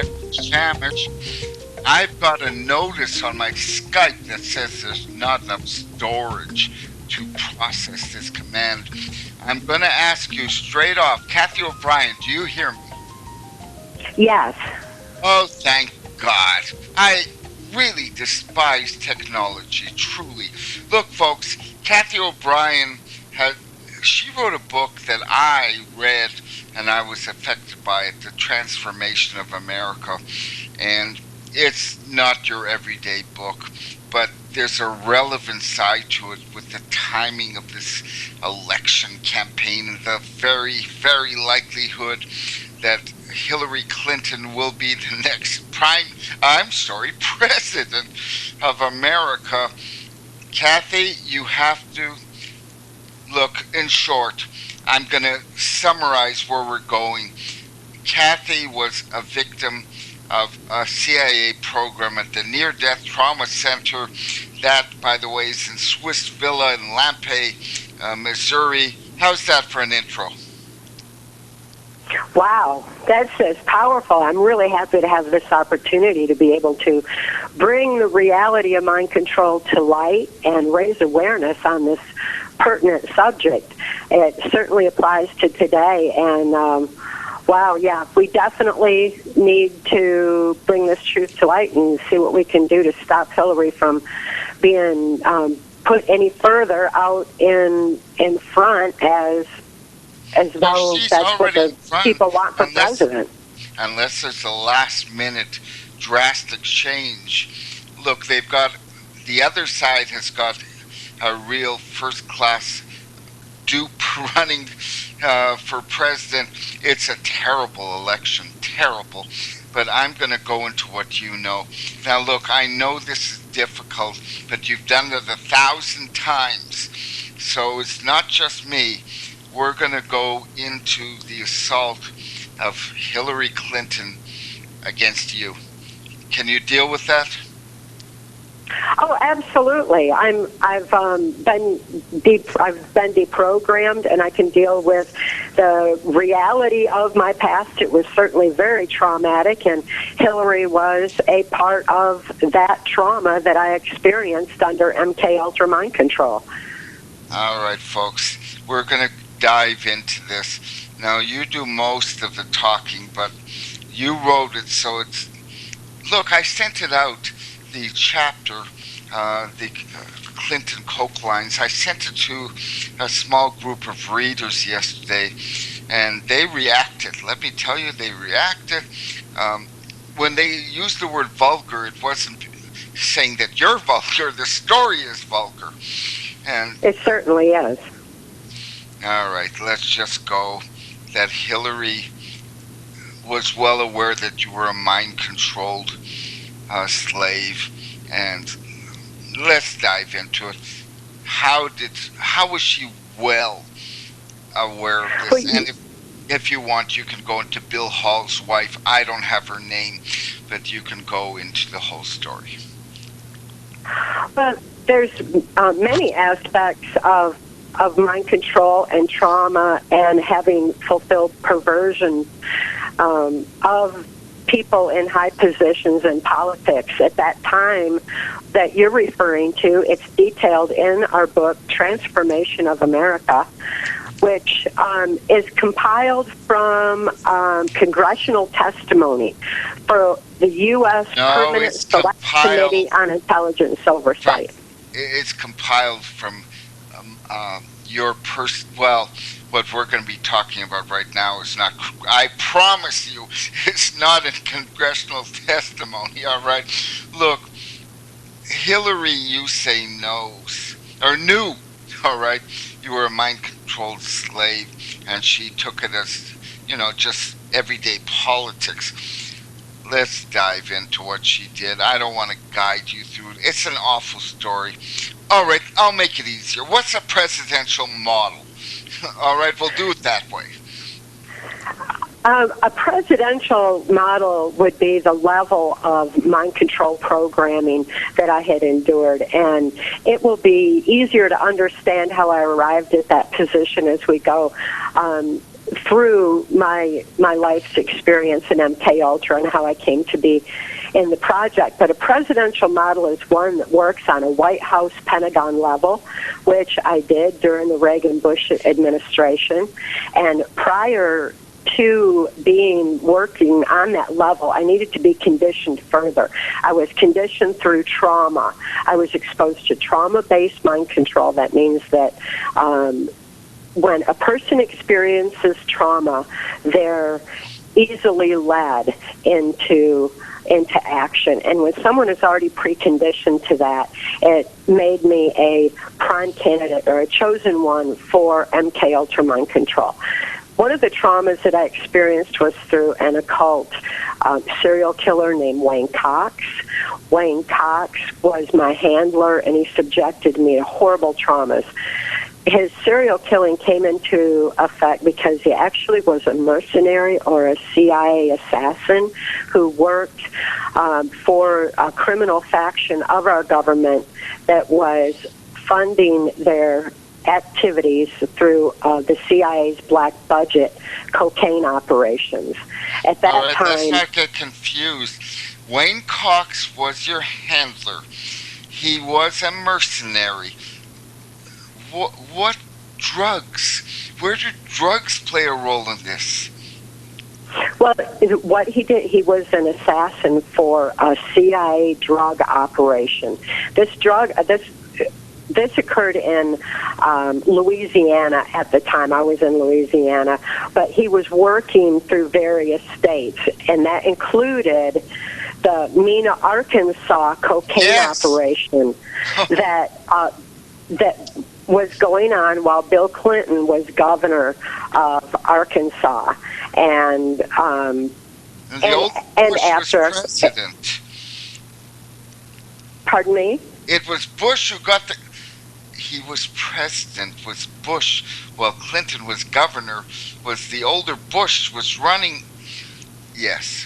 Chamish. I've got a notice on my Skype that says there's not enough storage to process this command. I'm going to ask you straight off, Cathy O'Brien, do you hear me? Yes. Oh, thank God. I really despise technology, truly. Look, folks, Cathy O'Brien she wrote a book that I read and I was affected by it, The Transformation of America. And it's not your everyday book, but there's a relevant side to it with the timing of this election campaign and the very, very likelihood that Hillary Clinton will be the next president of America. Cathy, you have to look, in short, I'm going to summarize where we're going. Cathy was a victim of a CIA program at the Near Death Trauma Center. That, by the way, is in Swiss Villa in Lampe, Missouri. How's that for an intro? Wow, that's powerful. I'm really happy to have this opportunity to be able to bring the reality of mind control to light and raise awareness on this pertinent subject. It certainly applies to today, and wow, yeah, we definitely need to bring this truth to light and see what we can do to stop Hillary from being put any further out in front as though that's what the people want for president. Unless there's a last-minute drastic change. Look, they've got, the other side has got a real first-class dupe running for president. It's a terrible election, terrible. But I'm going to go into what you know. Now, look, I know this is difficult, but you've done it 1,000 times. So it's not just me. We're going to go into the assault of Hillary Clinton against you. Can you deal with that? Oh, absolutely. I've been deprogrammed, and I can deal with the reality of my past. It was certainly very traumatic, and Hillary was a part of that trauma that I experienced under MK Ultra mind control. All right, folks, we're going to dive into this. Now, you do most of the talking, but you wrote it, so it's... Look, I sent it out, the chapter, the Clinton Coke lines. I sent it to a small group of readers yesterday, and they reacted. Let me tell you, they reacted. When they used the word vulgar, it wasn't saying that you're vulgar. The story is vulgar. And it certainly is. All right, let's just go. That Hillary was well aware that you were a mind-controlled slave, and let's dive into it. How was she well aware of this? Well, and if you want, you can go into Bill Hall's wife. I don't have her name, but you can go into the whole story. Well, there's many aspects of mind control and trauma and having fulfilled perversion of people in high positions in politics. At that time that you're referring to, it's detailed in our book, Transformation of America, which is compiled from congressional testimony for the U.S. Permanent Select Committee on Intelligence Oversight. It's compiled from what we're going to be talking about right now is not, I promise you, it's not in congressional testimony, all right? Look, Hillary, you say knows, or knew, all right? You were a mind-controlled slave, and she took it as, just everyday politics. Let's dive into what she did. I don't want to guide you through it. It's an awful story. All right, I'll make it easier. What's a presidential model? All right, we'll do it that way. A presidential model would be the level of mind control programming that I had endured, and it will be easier to understand how I arrived at that position as we go. through my life's experience in MK Ultra and how I came to be in the project. But a presidential model is one that works on a White House Pentagon level, which I did during the Reagan-Bush administration. And prior to working on that level, I needed to be conditioned further. I was conditioned through trauma. I was exposed to trauma-based mind control. That means that when a person experiences trauma, they're easily led into action. And when someone is already preconditioned to that, it made me a prime candidate or a chosen one for MK Ultra mind control. One of the traumas that I experienced was through an occult serial killer named Wayne Cox. Wayne Cox was my handler, and he subjected me to horrible traumas. His serial killing came into effect because he actually was a mercenary or a CIA assassin who worked for a criminal faction of our government that was funding their activities through the CIA's black budget cocaine operations. At that time, let's not get confused. Wayne Cox was your handler. He was a mercenary. What drugs? Where did drugs play a role in this? Well, what he did, he was an assassin for a CIA drug operation. This occurred in Louisiana at the time. I was in Louisiana, but he was working through various states, and that included the Mena, Arkansas cocaine operation that was going on while Bill Clinton was governor of Arkansas, and after was president. Pardon me? It was Bush who got the. He was president. Was Bush? While Clinton was governor. Was the older Bush was running? Yes.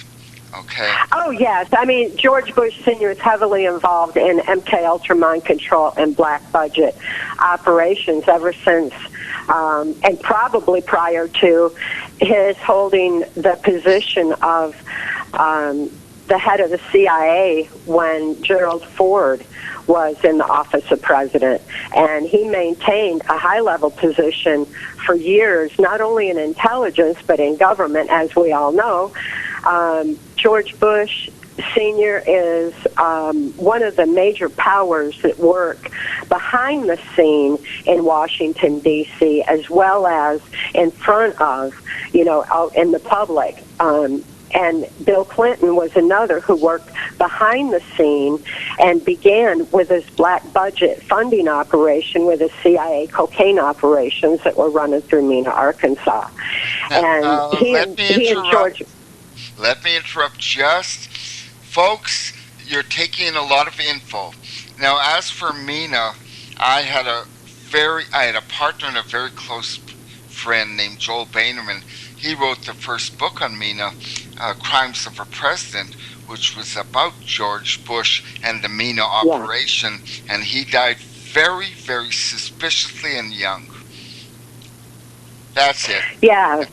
Okay. Oh, yes. I mean, George Bush Sr. is heavily involved in MK Ultra mind control and black budget operations ever since, and probably prior to his holding the position of the head of the CIA when Gerald Ford was in the office of president. And he maintained a high-level position for years, not only in intelligence, but in government, as we all know. George Bush Sr. is one of the major powers that work behind the scene in Washington, D.C., as well as in front of, out in the public. And Bill Clinton was another who worked behind the scene and began with his black budget funding operation with the CIA cocaine operations that were running through Mena, Arkansas. And he and George... Let me interrupt just. Folks, you're taking in a lot of info. Now, as for Mena, I had a partner and a very close friend named Joel Boehnerman. He wrote the first book on Mena, Crimes of a President, which was about George Bush and the Mena operation, and he died very, very suspiciously and young. That's it. Yeah.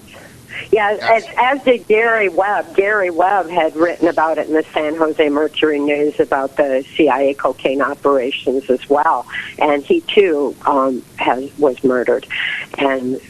Yeah, as did Gary Webb. Gary Webb had written about it in the San Jose Mercury News about the CIA cocaine operations as well, and he too was murdered. And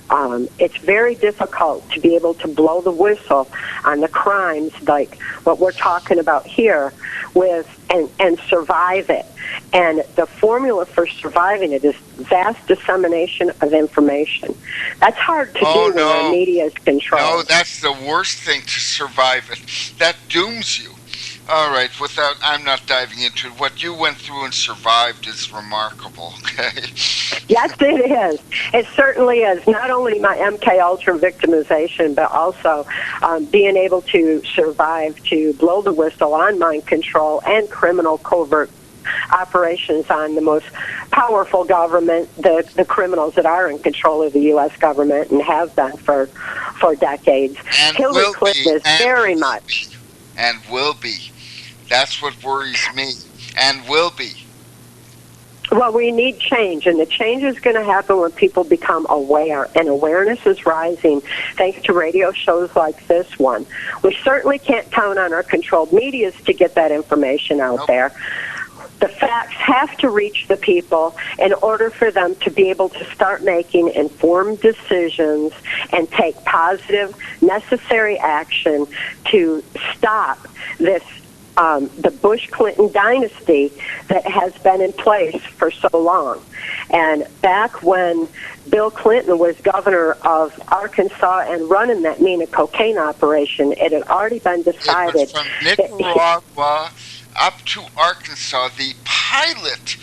it's very difficult to be able to blow the whistle on the crimes like what we're talking about here and survive it. And the formula for surviving it is vast dissemination of information. That's hard to do when the media is controlled. No, that's the worst thing, to survive it. That dooms you. All right, I'm not diving into it. What you went through and survived is remarkable, okay? Yes, it is. It certainly is. Not only my MK Ultra victimization, but also being able to survive to blow the whistle on mind control and criminal covert operations on the most powerful government, the criminals that are in control of the U.S. government and have been for decades. And Hillary Clinton is very much. And will be. That's what worries me. And will be. Well, we need change, and the change is going to happen when people become aware, and awareness is rising thanks to radio shows like this one. We certainly can't count on our controlled medias to get that information out there. The facts have to reach the people in order for them to be able to start making informed decisions and take positive, necessary action to stop this the Bush-Clinton dynasty that has been in place for so long. And back when Bill Clinton was governor of Arkansas and running that Mina cocaine operation, it had already been decided. It was from Nicaragua up to Arkansas. The pilot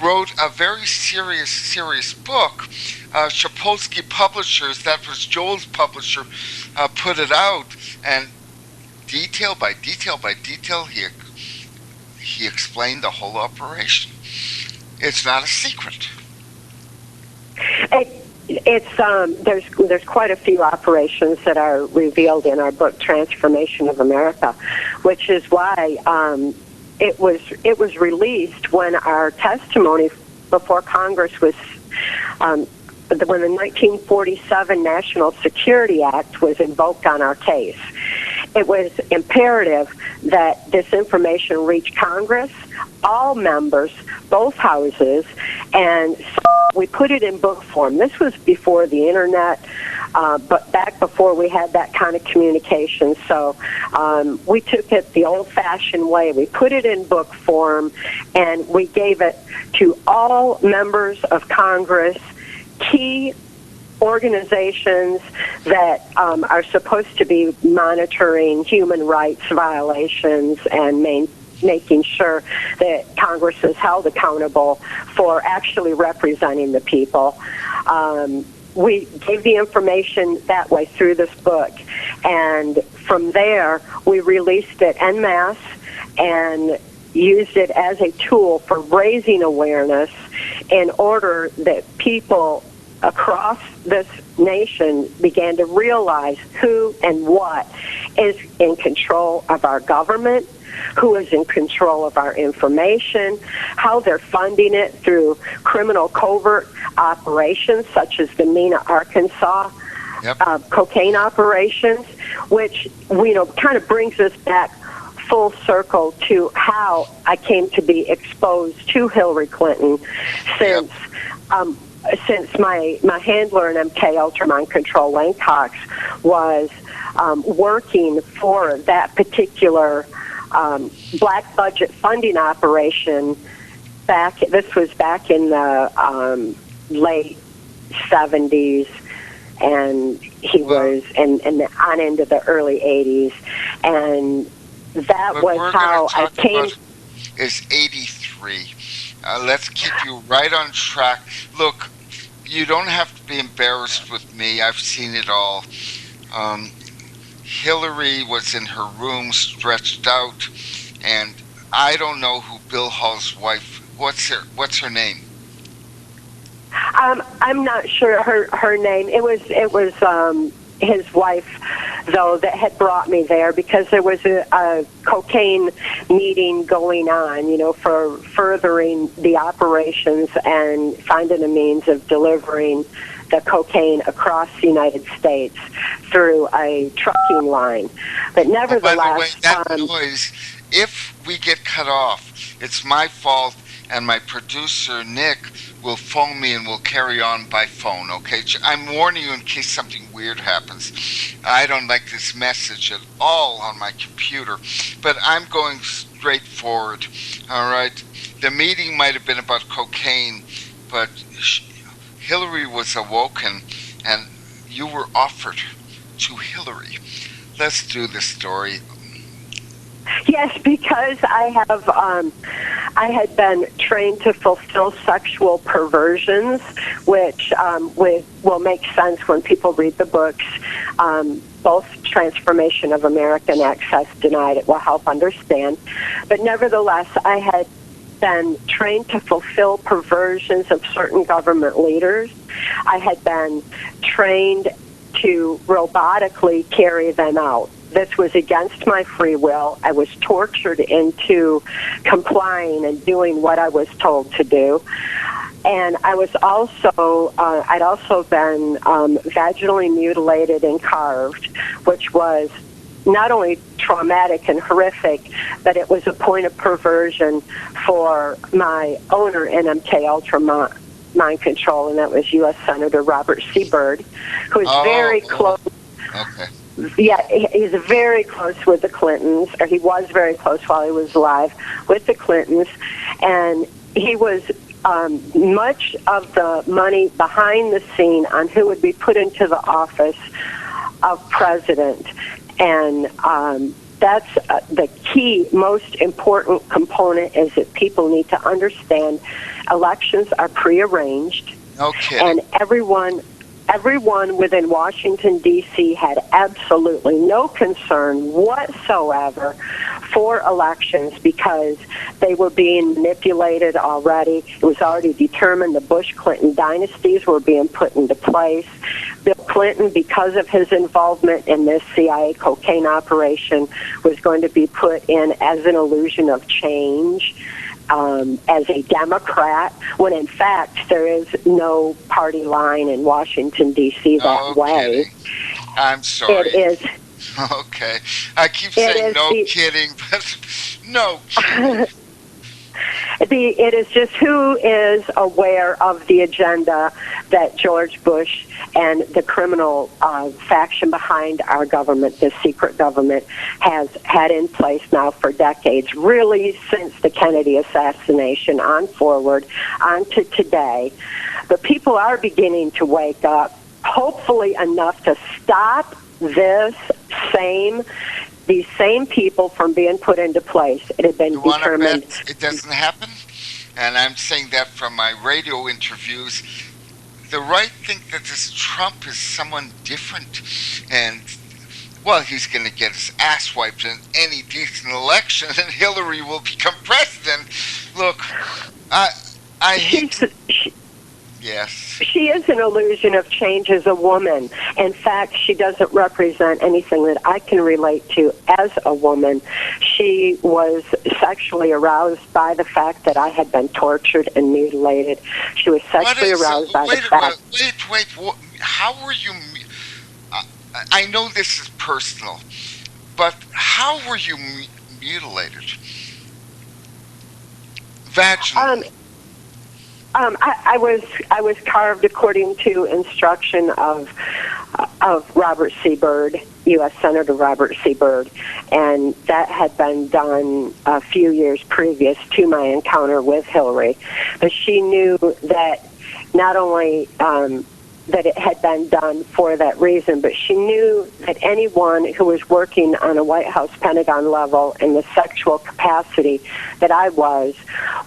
wrote a very serious book. Sapolsky Publishers, that was Joel's publisher, put it out, and detail by detail by detail, he explained the whole operation. It's not a secret. There's quite a few operations that are revealed in our book, Transformation of America, which is why it was released when our testimony before Congress was. When the 1947 National Security Act was invoked on our case, it was imperative that this information reach Congress, all members, both houses, and so we put it in book form. This was before the internet, but back before we had that kind of communication. So we took it the old-fashioned way. We put it in book form, and we gave it to all members of Congress, key organizations that are supposed to be monitoring human rights violations and making sure that Congress is held accountable for actually representing the people. We gave the information that way through this book, and from there we released it en masse and used it as a tool for raising awareness in order that people across this nation began to realize who and what is in control of our government, who is in control of our information, how they're funding it through criminal covert operations such as the Mina, Arkansas cocaine operations, which kind of brings us back full circle to how I came to be exposed to Hillary Clinton since my handler in MK Ultra Mind Control, Lane Cox, was working for that particular black budget funding operation. This was back in the late 70s, and he was on into the early 80s, and that was how I came. Is 83. Let's keep you right on track. Look, you don't have to be embarrassed with me. I've seen it all. Hillary was in her room stretched out, and I don't know who Bill Hall's wife. What's her name? I'm not sure her name. It was his wife, though, that had brought me there because there was a cocaine meeting going on, for furthering the operations and finding a means of delivering the cocaine across the United States through a trucking line. But nevertheless... by the way, that noise, if we get cut off, it's my fault, and my producer, Nick, will phone me and we'll carry on by phone, okay? I'm warning you in case something weird happens. I don't like this message at all on my computer, but I'm going straight forward, all right? The meeting might have been about cocaine, but Hillary was awoken, and you were offered to Hillary. Let's do this story. Yes, because I had been trained to fulfill sexual perversions, which will make sense when people read the books. Both Transformation of America and Access Denied, it will help understand. But nevertheless, I had been trained to fulfill perversions of certain government leaders. I had been trained to robotically carry them out. this was against my free will. I was tortured into complying and doing what I was told to do. And I was also, I'd also been vaginally mutilated and carved, which was not only traumatic and horrific, but it was a point of perversion for my owner in MK Ultra Mind Control, and that was U.S. Senator Robert C. Byrd, who is very close. Okay. Yeah, he's very close with the Clintons, or he was very close while he was alive with the Clintons, and he was much of the money behind the scene on who would be put into the office of president. And that's the key, most important component, is that people need to understand elections are prearranged. Okay. And everyone within Washington, D.C. had absolutely no concern whatsoever for elections because they were being manipulated already. It was already determined the Bush-Clinton dynasties were being put into place. Bill Clinton, because of his involvement in this CIA cocaine operation, was going to be put in as an illusion of change. As a Democrat, when in fact there is no party line in Washington, D.C. that way. Kidding. I'm sorry. It is. Okay. I keep saying no kidding, but no kidding. It is just who is aware of the agenda that George Bush and the criminal faction behind our government, the secret government, has had in place now for decades, really since the Kennedy assassination on forward, on to today. But people are beginning to wake up, hopefully enough to stop these same people from being put into place. It had been determined. Bet it doesn't happen? And I'm saying that from my radio interviews. The right think that this Trump is someone different, and well, he's going to get his ass wiped in any decent election, and Hillary will become president. Look, I hate. Yes. She is an illusion of change as a woman. In fact, she doesn't represent anything that I can relate to as a woman. She was sexually aroused by the fact that I had been tortured and mutilated. She was sexually aroused by the fact... Wait. How were you... I know this is personal, but how were you mutilated? Vaginally? I was carved according to instruction of Robert C. Byrd, U.S. Senator Robert C. Byrd, and that had been done a few years previous to my encounter with Hillary. But she knew that not only that it had been done for that reason, but she knew that anyone who was working on a White House Pentagon level in the sexual capacity that I was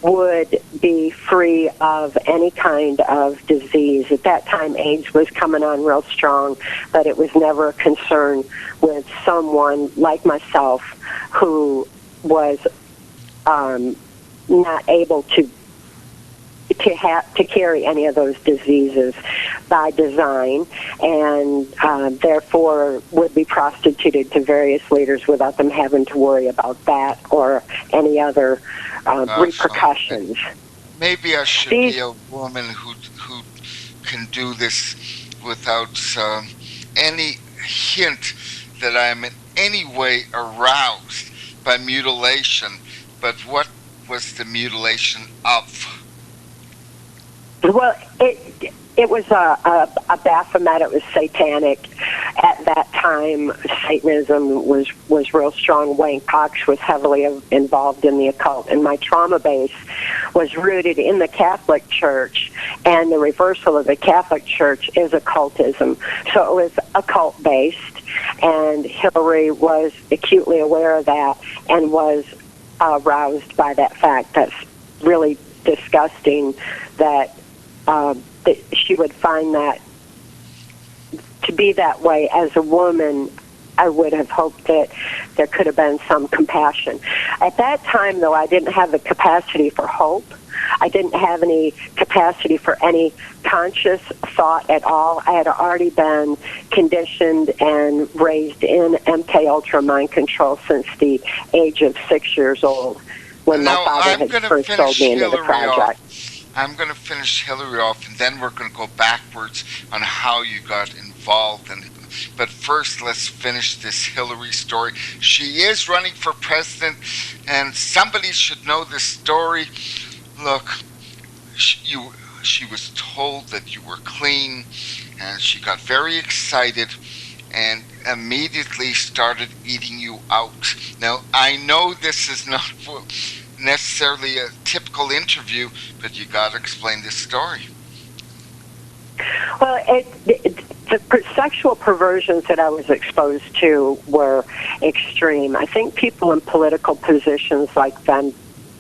would be free of any kind of disease. At that time, AIDS was coming on real strong, but it was never a concern with someone like myself who was not able to carry any of those diseases by design, and therefore would be prostituted to various leaders without them having to worry about that or any other repercussions. Maybe I should be a woman who can do this without any hint that I am in any way aroused by mutilation. But what was the mutilation of? Well, it was a Baphomet. It was satanic. At that time, Satanism was real strong. Wayne Cox was heavily involved in the occult, and my trauma base was rooted in the Catholic Church, and the reversal of the Catholic Church is occultism. So it was occult-based, and Hillary was acutely aware of that and was aroused by that fact. That's really disgusting that she would find that to be that way. As a woman, I would have hoped that there could have been some compassion. At that time, though, I didn't have the capacity for hope. I didn't have any capacity for any conscious thought at all. I had already been conditioned and raised in MK Ultra mind control since the age of 6 years old, when my father had first sold me into the project. I'm going to finish Hillary off, and then we're going to go backwards on how you got involved. But first, let's finish this Hillary story. She is running for president, and somebody should know this story. Look, she was told that you were clean, and she got very excited and immediately started eating you out. Now, I know this is not necessarily a typical interview, but you got to explain this story. Well, the sexual perversions that I was exposed to were extreme. I think people in political positions like them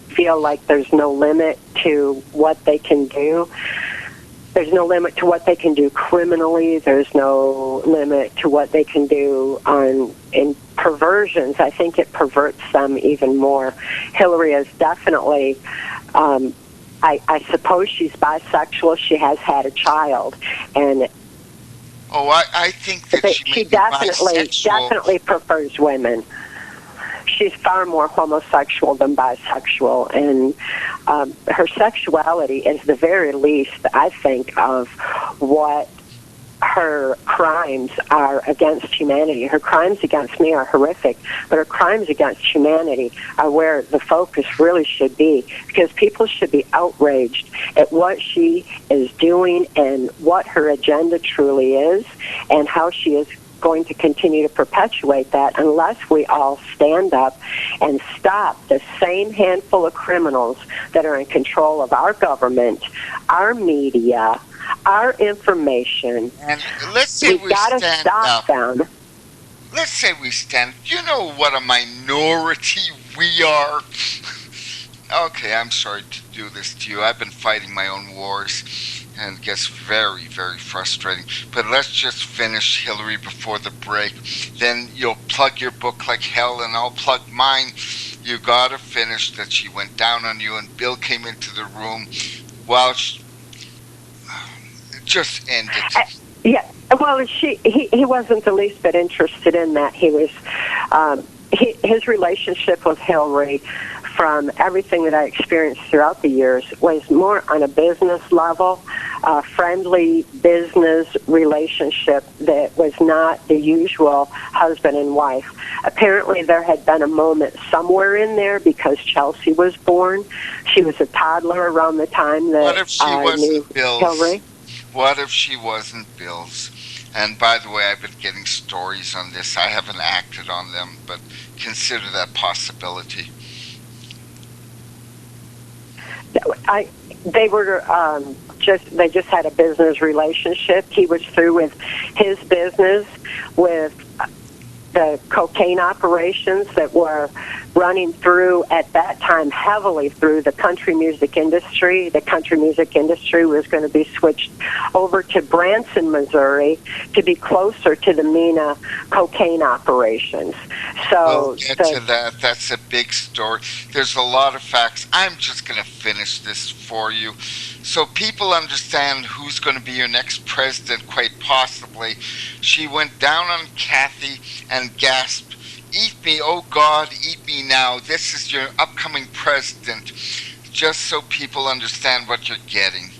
feel like there's no limit to what they can do. There's no limit to what they can do criminally. There's no limit to what they can do in perversions. I think it perverts them even more. Hillary is definitely, I suppose she's bisexual. She has had a child, and I think that she definitely prefers women. She's far more homosexual than bisexual, and her sexuality is the very least, I think, of what her crimes are against humanity. Her crimes against me are horrific, but her crimes against humanity are where the focus really should be, because people should be outraged at what she is doing and what her agenda truly is, and how she is going to continue to perpetuate that unless we all stand up and stop the same handful of criminals that are in control of our government, our media, our information. And let's say we got to stop them. Let's say we stand. You know what a minority we are. Okay, I'm sorry to do this to you. I've been fighting my own wars, and it gets very, very frustrating. But let's just finish Hillary before the break. Then you'll plug your book like hell, and I'll plug mine. You gotta finish that she went down on you, and Bill came into the room while just end it. Yeah, well, he wasn't the least bit interested in that. He was, his relationship with Hillary, from everything that I experienced throughout the years, was more on a business level, a friendly business relationship that was not the usual husband and wife. Apparently there had been a moment somewhere in there because Chelsea was born. She was a toddler around the time that I knew Hillary. What if she wasn't Bill's? And by the way, I've been getting stories on this. I haven't acted on them, but consider that possibility. They just had a business relationship. He was through with his business, with the cocaine operations that were running through, at that time, heavily through the country music industry. The country music industry was going to be switched over to Branson, Missouri, to be closer to the MENA cocaine operations. So we'll get to that. That's a big story. There's a lot of facts. I'm just going to finish this for you so people understand who's going to be your next president, quite possibly. She went down on Cathy and gasped, "Eat me, oh God, eat me now. This is your upcoming president." Just so people understand what you're getting.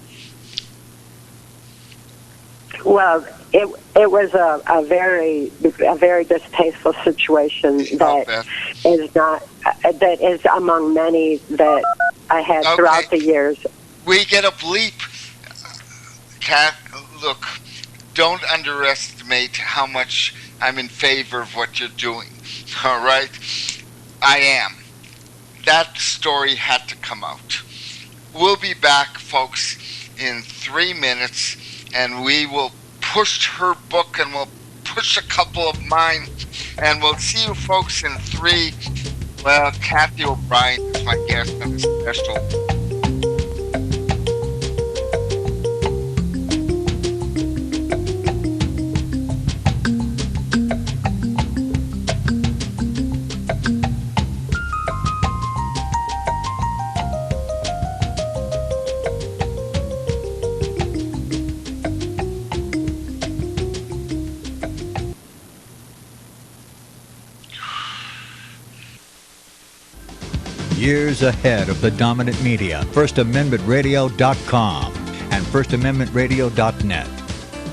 Well, it was a very distasteful situation that is among many that I had throughout the years. We get a bleep. Kat, look, don't underestimate how much I'm in favor of what you're doing. All right? I am. That story had to come out. We'll be back, folks, in 3 minutes, and we will push her book, and we'll push a couple of mine, and we'll see you folks in 3. Well, Cathy O'Brien is my guest on this special. years ahead of the dominant media. FirstAmendmentRadio.com and FirstAmendmentRadio.net.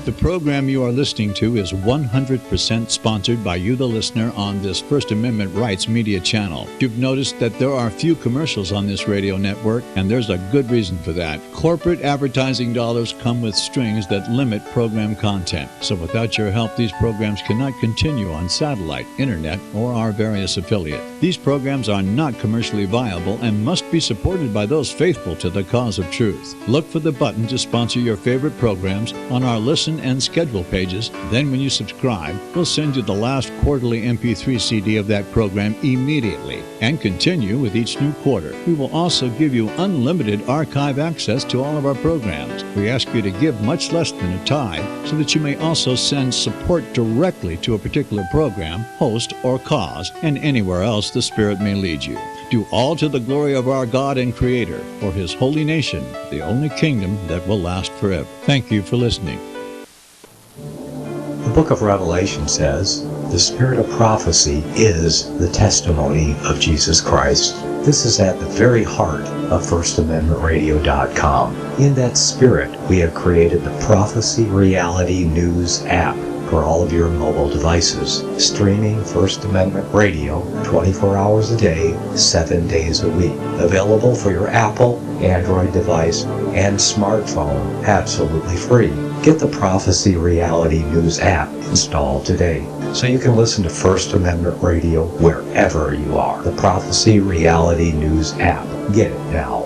The program you are listening to is 100% sponsored by you, the listener, on this First Amendment Rights media channel. You've noticed that there are few commercials on this radio network, and there's a good reason for that. Corporate advertising dollars come with strings that limit program content. So without your help, these programs cannot continue on satellite, internet, or our various affiliates. These programs are not commercially viable and must be supported by those faithful to the cause of truth. Look for the button to sponsor your favorite programs on our Listen and Schedule pages. Then when you subscribe, we'll send you the last quarterly MP3 CD of that program immediately and continue with each new quarter. We will also give you unlimited archive access to all of our programs. We ask you to give much less than a tithe so that you may also send support directly to a particular program, host, or cause, and anywhere else the Spirit may lead you. Do all to the glory of our God and Creator, for His holy nation, the only kingdom that will last forever. Thank you for listening. The book of Revelation says, the spirit of prophecy is the testimony of Jesus Christ. This is at the very heart of FirstAmendmentRadio.com. In that spirit, we have created the Prophecy Reality News app for all of your mobile devices, streaming First Amendment Radio 24 hours a day, 7 days a week. Available for your Apple, Android device, and smartphone, absolutely free. Get the Prophecy Reality News app installed today so you can listen to First Amendment Radio wherever you are. The Prophecy Reality News app. Get it now.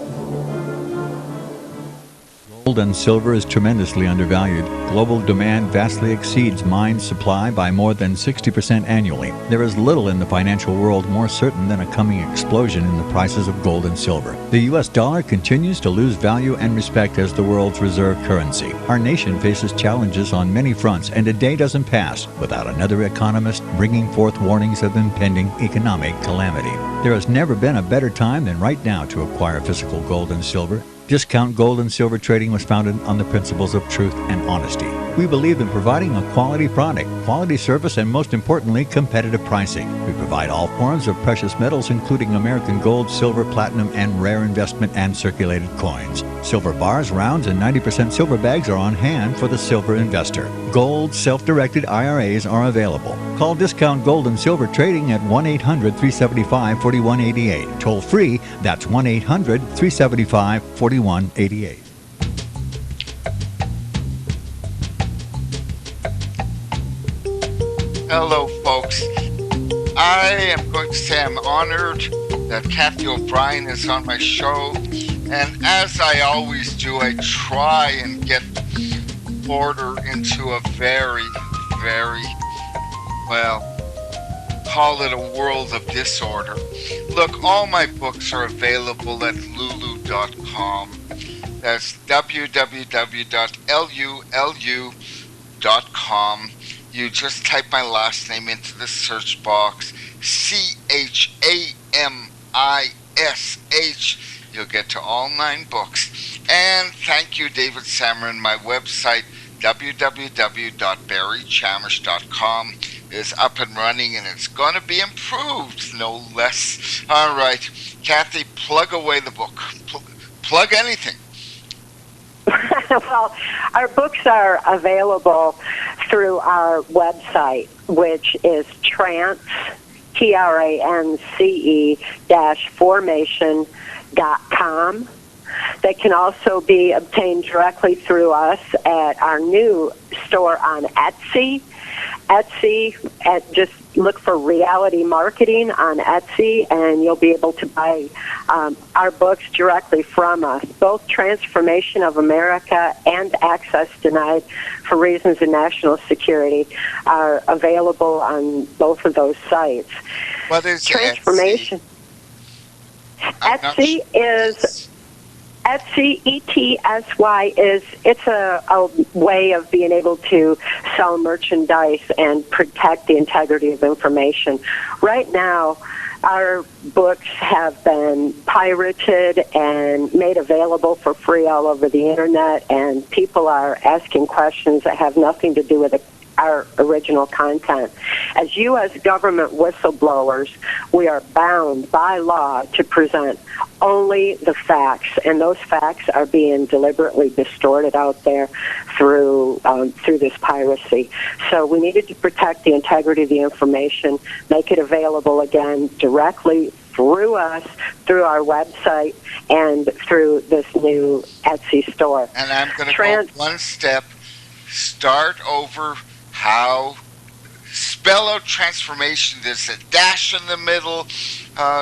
Gold and silver is tremendously undervalued. Global demand vastly exceeds mine supply by more than 60% annually. There is little in the financial world more certain than a coming explosion in the prices of gold and silver. The U.S. dollar continues to lose value and respect as the world's reserve currency. Our nation faces challenges on many fronts, and a day doesn't pass without another economist bringing forth warnings of impending economic calamity. There has never been a better time than right now to acquire physical gold and silver. Discount Gold and Silver Trading was founded on the principles of truth and honesty. We believe in providing a quality product, quality service, and most importantly, competitive pricing. We provide all forms of precious metals, including American gold, silver, platinum, and rare investment and circulated coins. Silver bars, rounds, and 90% silver bags are on hand for the silver investor. Gold self-directed IRAs are available. Call Discount Gold and Silver Trading at 1-800-375-4188. Toll free, that's 1-800-375-4188. Hello, folks. I am going to say I'm honored that Cathy O'Brien is on my show. And as I always do, I try and get order into a very, well, call it a world of disorder. Look, all my books are available at lulu.com. That's www.lulu.com. You just type my last name into the search box, CHAMISH. You'll get to all 9 books. And thank you, David Samarin. My website, www.barrychamish.com, is up and running, and it's going to be improved, no less. All right, Cathy, plug away the book. Plug anything. Well, our books are available through our website, which is Trance, TRANCE-formation.com. They can also be obtained directly through us at our new store on Etsy. Just look for Reality Marketing on Etsy, and you'll be able to buy our books directly from us. Both Transformation of America and Access Denied for Reasons of National Security are available on both of those sites. What is Transformation? Etsy is... Etsy, ETSY, it's a way of being able to sell merchandise and protect the integrity of information. Right now, our books have been pirated and made available for free all over the internet, and people are asking questions that have nothing to do with our original content. As U.S. government whistleblowers, we are bound by law to present only the facts, and those facts are being deliberately distorted out there through this piracy. So we needed to protect the integrity of the information, make it available again directly through us, through our website, and through this new Etsy store. And I'm going to go one step, start over how, spell out transformation. There's a dash in the middle,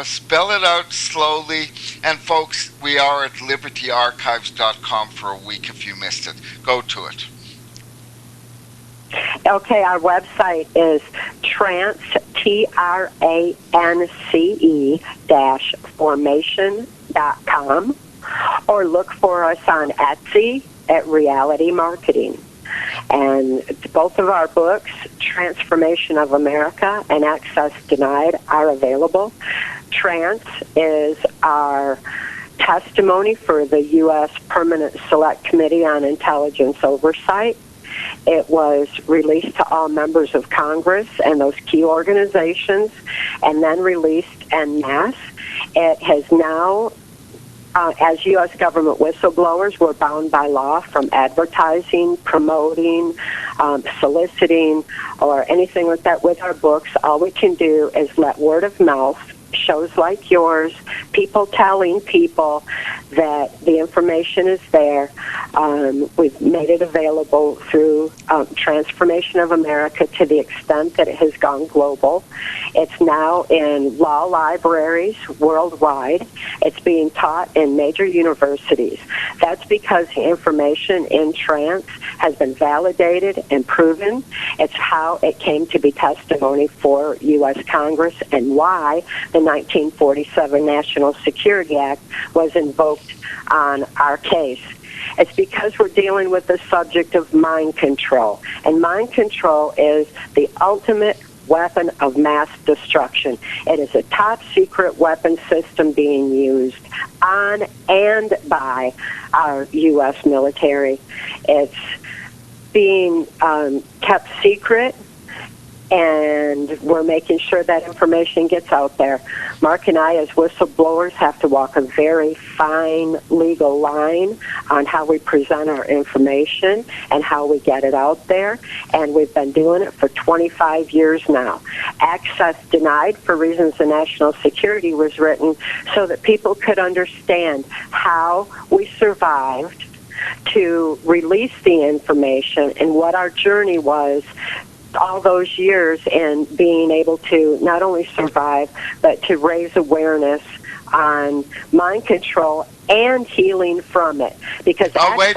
spell it out slowly. And folks, we are at libertyarchives.com for a week if you missed it. Go to it. Okay, our website is Trance, TRANCE-formation.com, or look for us on Etsy at Reality Marketing. And both of our books, Transformation of America and Access Denied, are available. Trance is our testimony for the U.S. Permanent Select Committee on Intelligence Oversight. It was released to all members of Congress and those key organizations, and then released en masse. It has now, as U.S. government whistleblowers, we're bound by law from advertising, promoting, soliciting, or anything like that with our books. All we can do is let word of mouth, shows like yours, people telling people that the information is there. We've made it available through Transformation of America to the extent that it has gone global. It's now in law libraries worldwide. It's being taught in major universities. That's because the information in Trance has been validated and proven. It's how it came to be testimony for U.S. Congress and why the 1947 National Security Act was invoked on our case. It's because we're dealing with the subject of mind control. And mind control is the ultimate weapon of mass destruction. It is a top secret weapon system being used on and by our U.S. military. It's being kept secret, and we're making sure that information gets out there. Mark and I, as whistleblowers, have to walk a very fine legal line on how we present our information and how we get it out there, and we've been doing it for 25 years now. Access Denied, for reasons of national security, was written so that people could understand how we survived to release the information and what our journey was all those years in being able to not only survive, but to raise awareness on mind control and healing from it. Because wait.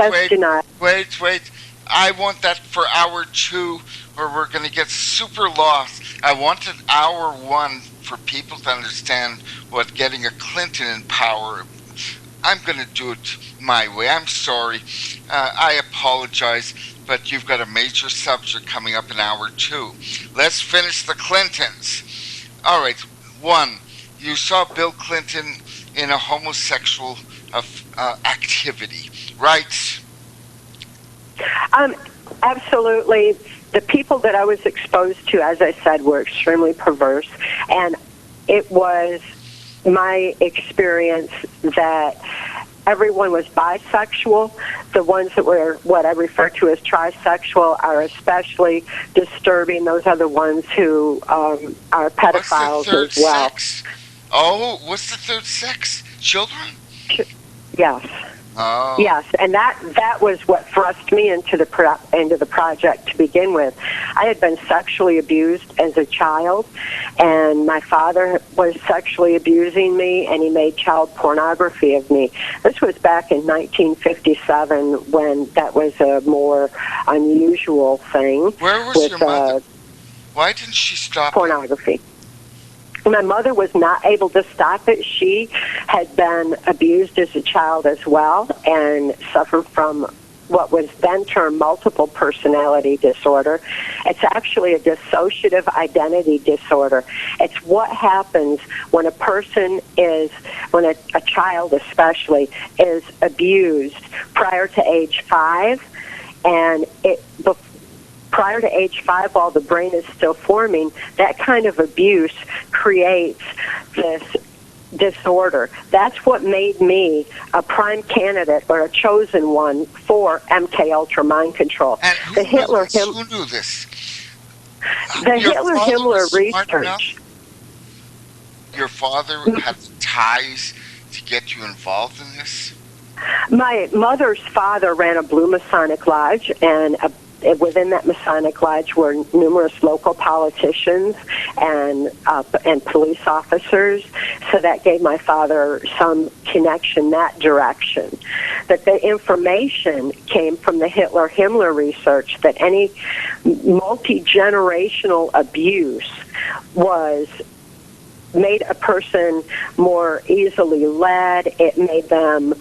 I want that for hour 2, or we're going to get super lost. I wanted hour 1 for people to understand what getting a Clinton in power. I'm going to do it my way. I'm sorry. I apologize. But you've got a major subject coming up in hour 2. Let's finish the Clintons. All right. 1, you saw Bill Clinton in a homosexual activity, right? Absolutely. The people that I was exposed to, as I said, were extremely perverse, and it was my experience that everyone was bisexual. The ones that were what I refer to as trisexual are especially disturbing. Those are the ones who are pedophiles as well. Sex? Oh, what's the third sex? Children? Yes. Oh. Yes, and that was what thrust me into the project to begin with. I had been sexually abused as a child, and my father was sexually abusing me, and he made child pornography of me. This was back in 1957 when that was a more unusual thing. Where was your mother? Why didn't she stop pornography? My mother was not able to stop it. She had been abused as a child as well and suffered from what was then termed multiple personality disorder. It's actually a dissociative identity disorder. It's what happens when a person when a child especially, is abused prior to age 5, and prior to age 5, while the brain is still forming, that kind of abuse creates this disorder. That's what made me a prime candidate or a chosen one for MK Ultra mind control. And who knew this? The Hitler-Himmler research. Your father had ties to get you involved in this? My mother's father ran a Blue Masonic Lodge, and within that Masonic Lodge were numerous local politicians and police officers, so that gave my father some connection that direction. But the information came from the Hitler-Himmler research that any multi-generational abuse made a person more easily led. It made them,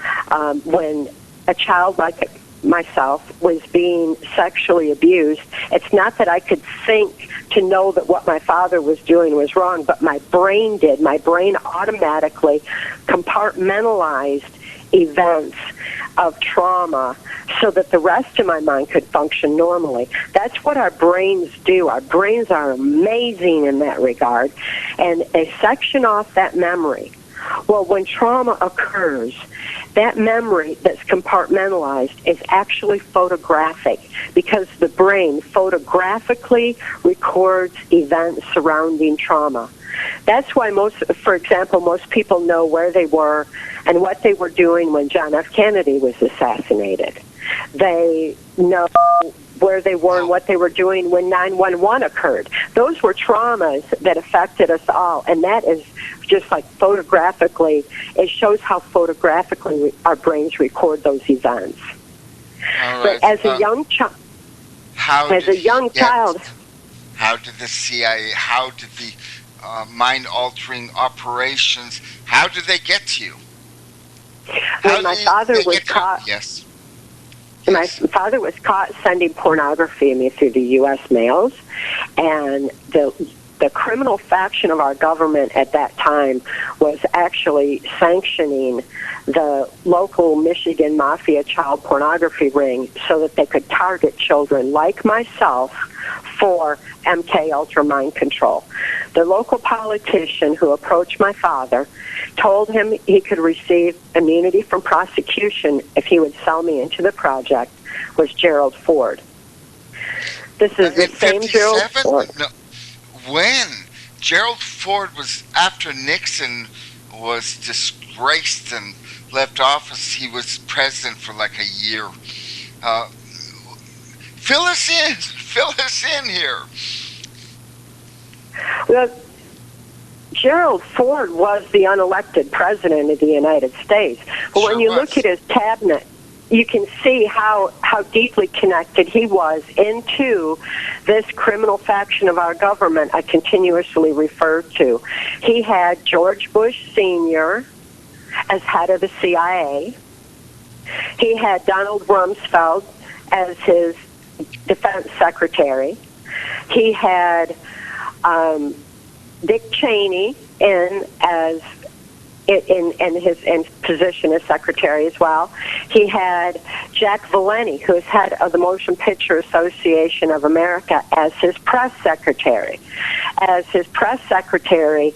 when a child like myself was being sexually abused, it's not that I could think to know that what my father was doing was wrong, but my brain did. My brain automatically compartmentalized events of trauma so that the rest of my mind could function normally. That's what our brains do. Our brains are amazing in that regard. And they section off that memory. Well, when trauma occurs, that memory that's compartmentalized is actually photographic because the brain photographically records events surrounding trauma. That's why for example, most people know where they were and what they were doing when John F. Kennedy was assassinated. They know where they were and what they were doing when 9/11 occurred. Those were traumas that affected us all, and that is just like photographically, it shows how photographically our brains record those events. All right. But as a young child, how did the CIA, how did the mind-altering operations, how did they get to you? When my father was caught, yes. My father was caught sending pornography to me through the U.S. mails, and the criminal faction of our government at that time was actually sanctioning the local Michigan Mafia child pornography ring so that they could target children like myself for MK Ultra mind control. The local politician who approached my father told him he could receive immunity from prosecution if he would sell me into the project was Gerald Ford. This is the same Gerald Ford. No. When? Gerald Ford was, after Nixon was disgraced and left office, he was president for like a year. Fill us in here. Well, Gerald Ford was the unelected president of the United States. But when you look at his cabinet, you can see how deeply connected he was into this criminal faction of our government I continuously referred to. He had George Bush Sr. as head of the CIA. He had Donald Rumsfeld as his defense secretary. He had Dick Cheney in his position as secretary as well. He had Jack Valenti, who is head of the Motion Picture Association of America, as his press secretary. As his press secretary,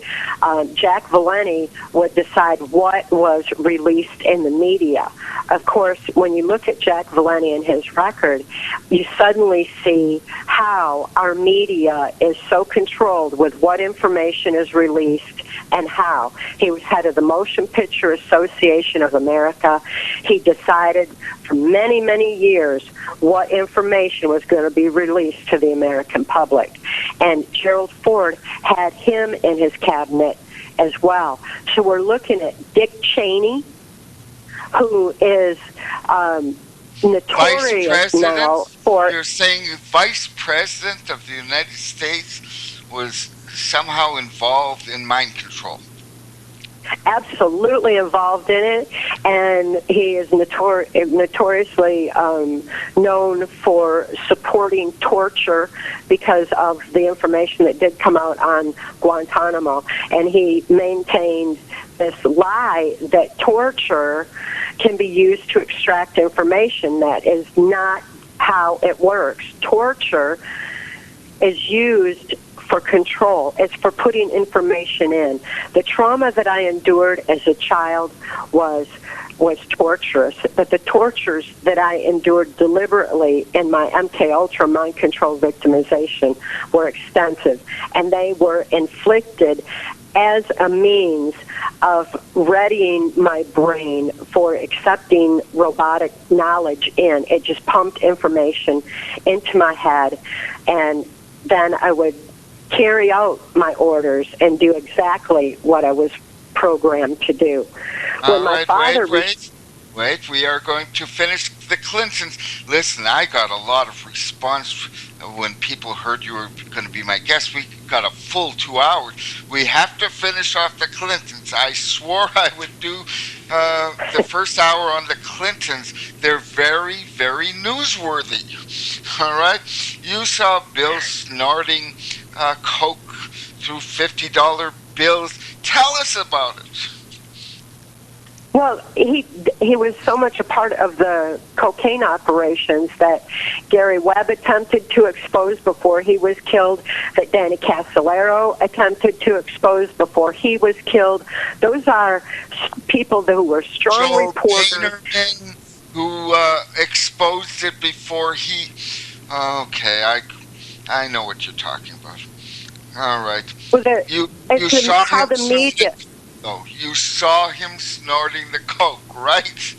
Jack Valenti would decide what was released in the media. Of course, when you look at Jack Valenti and his record, you suddenly see how our media is so controlled with what information is released and how. He was head of the Motion Picture Association of America. He decided for many, many years what information was going to be released to the American public. And Gerald Ford had him in his cabinet as well. So we're looking at Dick Cheney, who is notorious now for... You're saying Vice President of the United States was somehow involved in mind control. Absolutely involved in it, and he is notoriously known for supporting torture because of the information that did come out on Guantanamo, and he maintained this lie that torture can be used to extract information. That is not how it works. torture is used for control. It's for putting information in. The trauma that I endured as a child was torturous, but the tortures that I endured deliberately in my MK-Ultra mind control victimization were extensive, and they were inflicted as a means of readying my brain for accepting robotic knowledge in. It just pumped information into my head, and then I would carry out my orders and do exactly what I was programmed to do. When my father Wait, we are going to finish the Clintons. Listen, I got a lot of response when people heard you were going to be my guest. We got a full 2 hours. We have to finish off the Clintons. I swore I would do the first hour on the Clintons. They're very, very newsworthy. All right? You saw Bill snorting coke through $50 bills. Tell us about it. Well, he was so much a part of the cocaine operations that Gary Webb attempted to expose before he was killed, that Danny Casolaro attempted to expose before he was killed. Those are people who were strong reporters. Who exposed it before he... Okay, I know what you're talking about. All right. Well, you saw how the media... No, you saw him snorting the coke, right?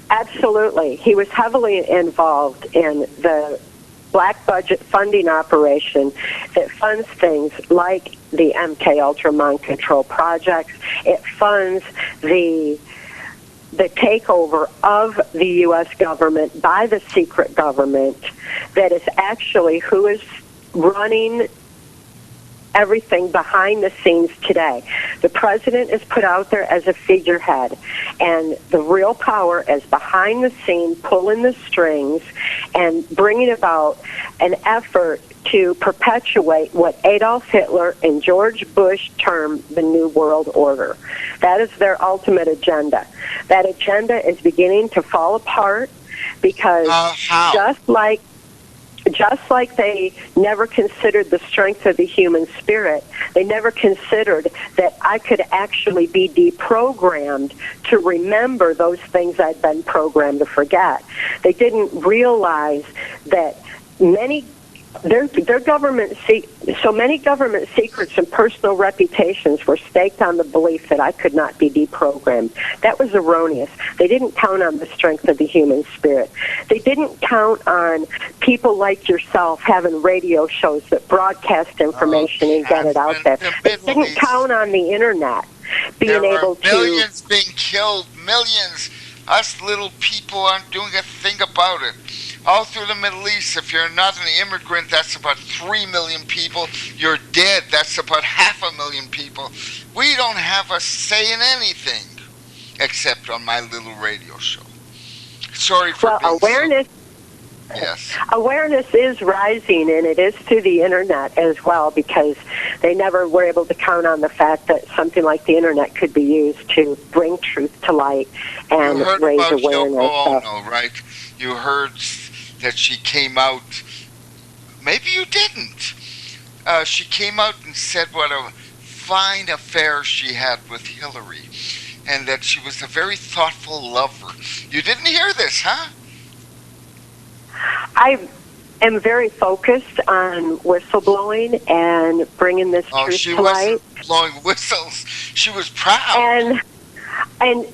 Absolutely. He was heavily involved in the black budget funding operation that funds things like the MK-Ultra mind control projects. It funds the takeover of the U.S. government by the secret government that is actually who is running everything behind the scenes today. The president is put out there as a figurehead, and the real power is behind the scene, pulling the strings and bringing about an effort to perpetuate what Adolf Hitler and George Bush termed the New World Order. That is their ultimate agenda. That agenda is beginning to fall apart because just like they never considered the strength of the human spirit, they never considered that I could actually be deprogrammed to remember those things I'd been programmed to forget. They didn't realize that their government so many government secrets and personal reputations were staked on the belief that I could not be deprogrammed. That was erroneous. They didn't count on the strength of the human spirit. They didn't count on people like yourself having radio shows that broadcast information and get it out there. They didn't count on the internet being able to... millions being killed, millions. Us little people aren't doing a thing about it. All through the Middle East, if you're not an immigrant, that's about 3 million people. You're dead, that's about 500,000 people. We don't have a say in anything, except on my little radio show. Sorry for being awareness. Yes. Awareness is rising, and it is through the internet as well, because they never were able to count on the fact that something like the internet could be used to bring truth to light and raise awareness. You heard about Yoko Ono, right? You heard that she came out, maybe you didn't. She came out and said what a fine affair she had with Hillary, and that she was a very thoughtful lover. You didn't hear this, huh? I am very focused on whistleblowing and bringing this truth to light. She wasn't blowing whistles. She was proud. And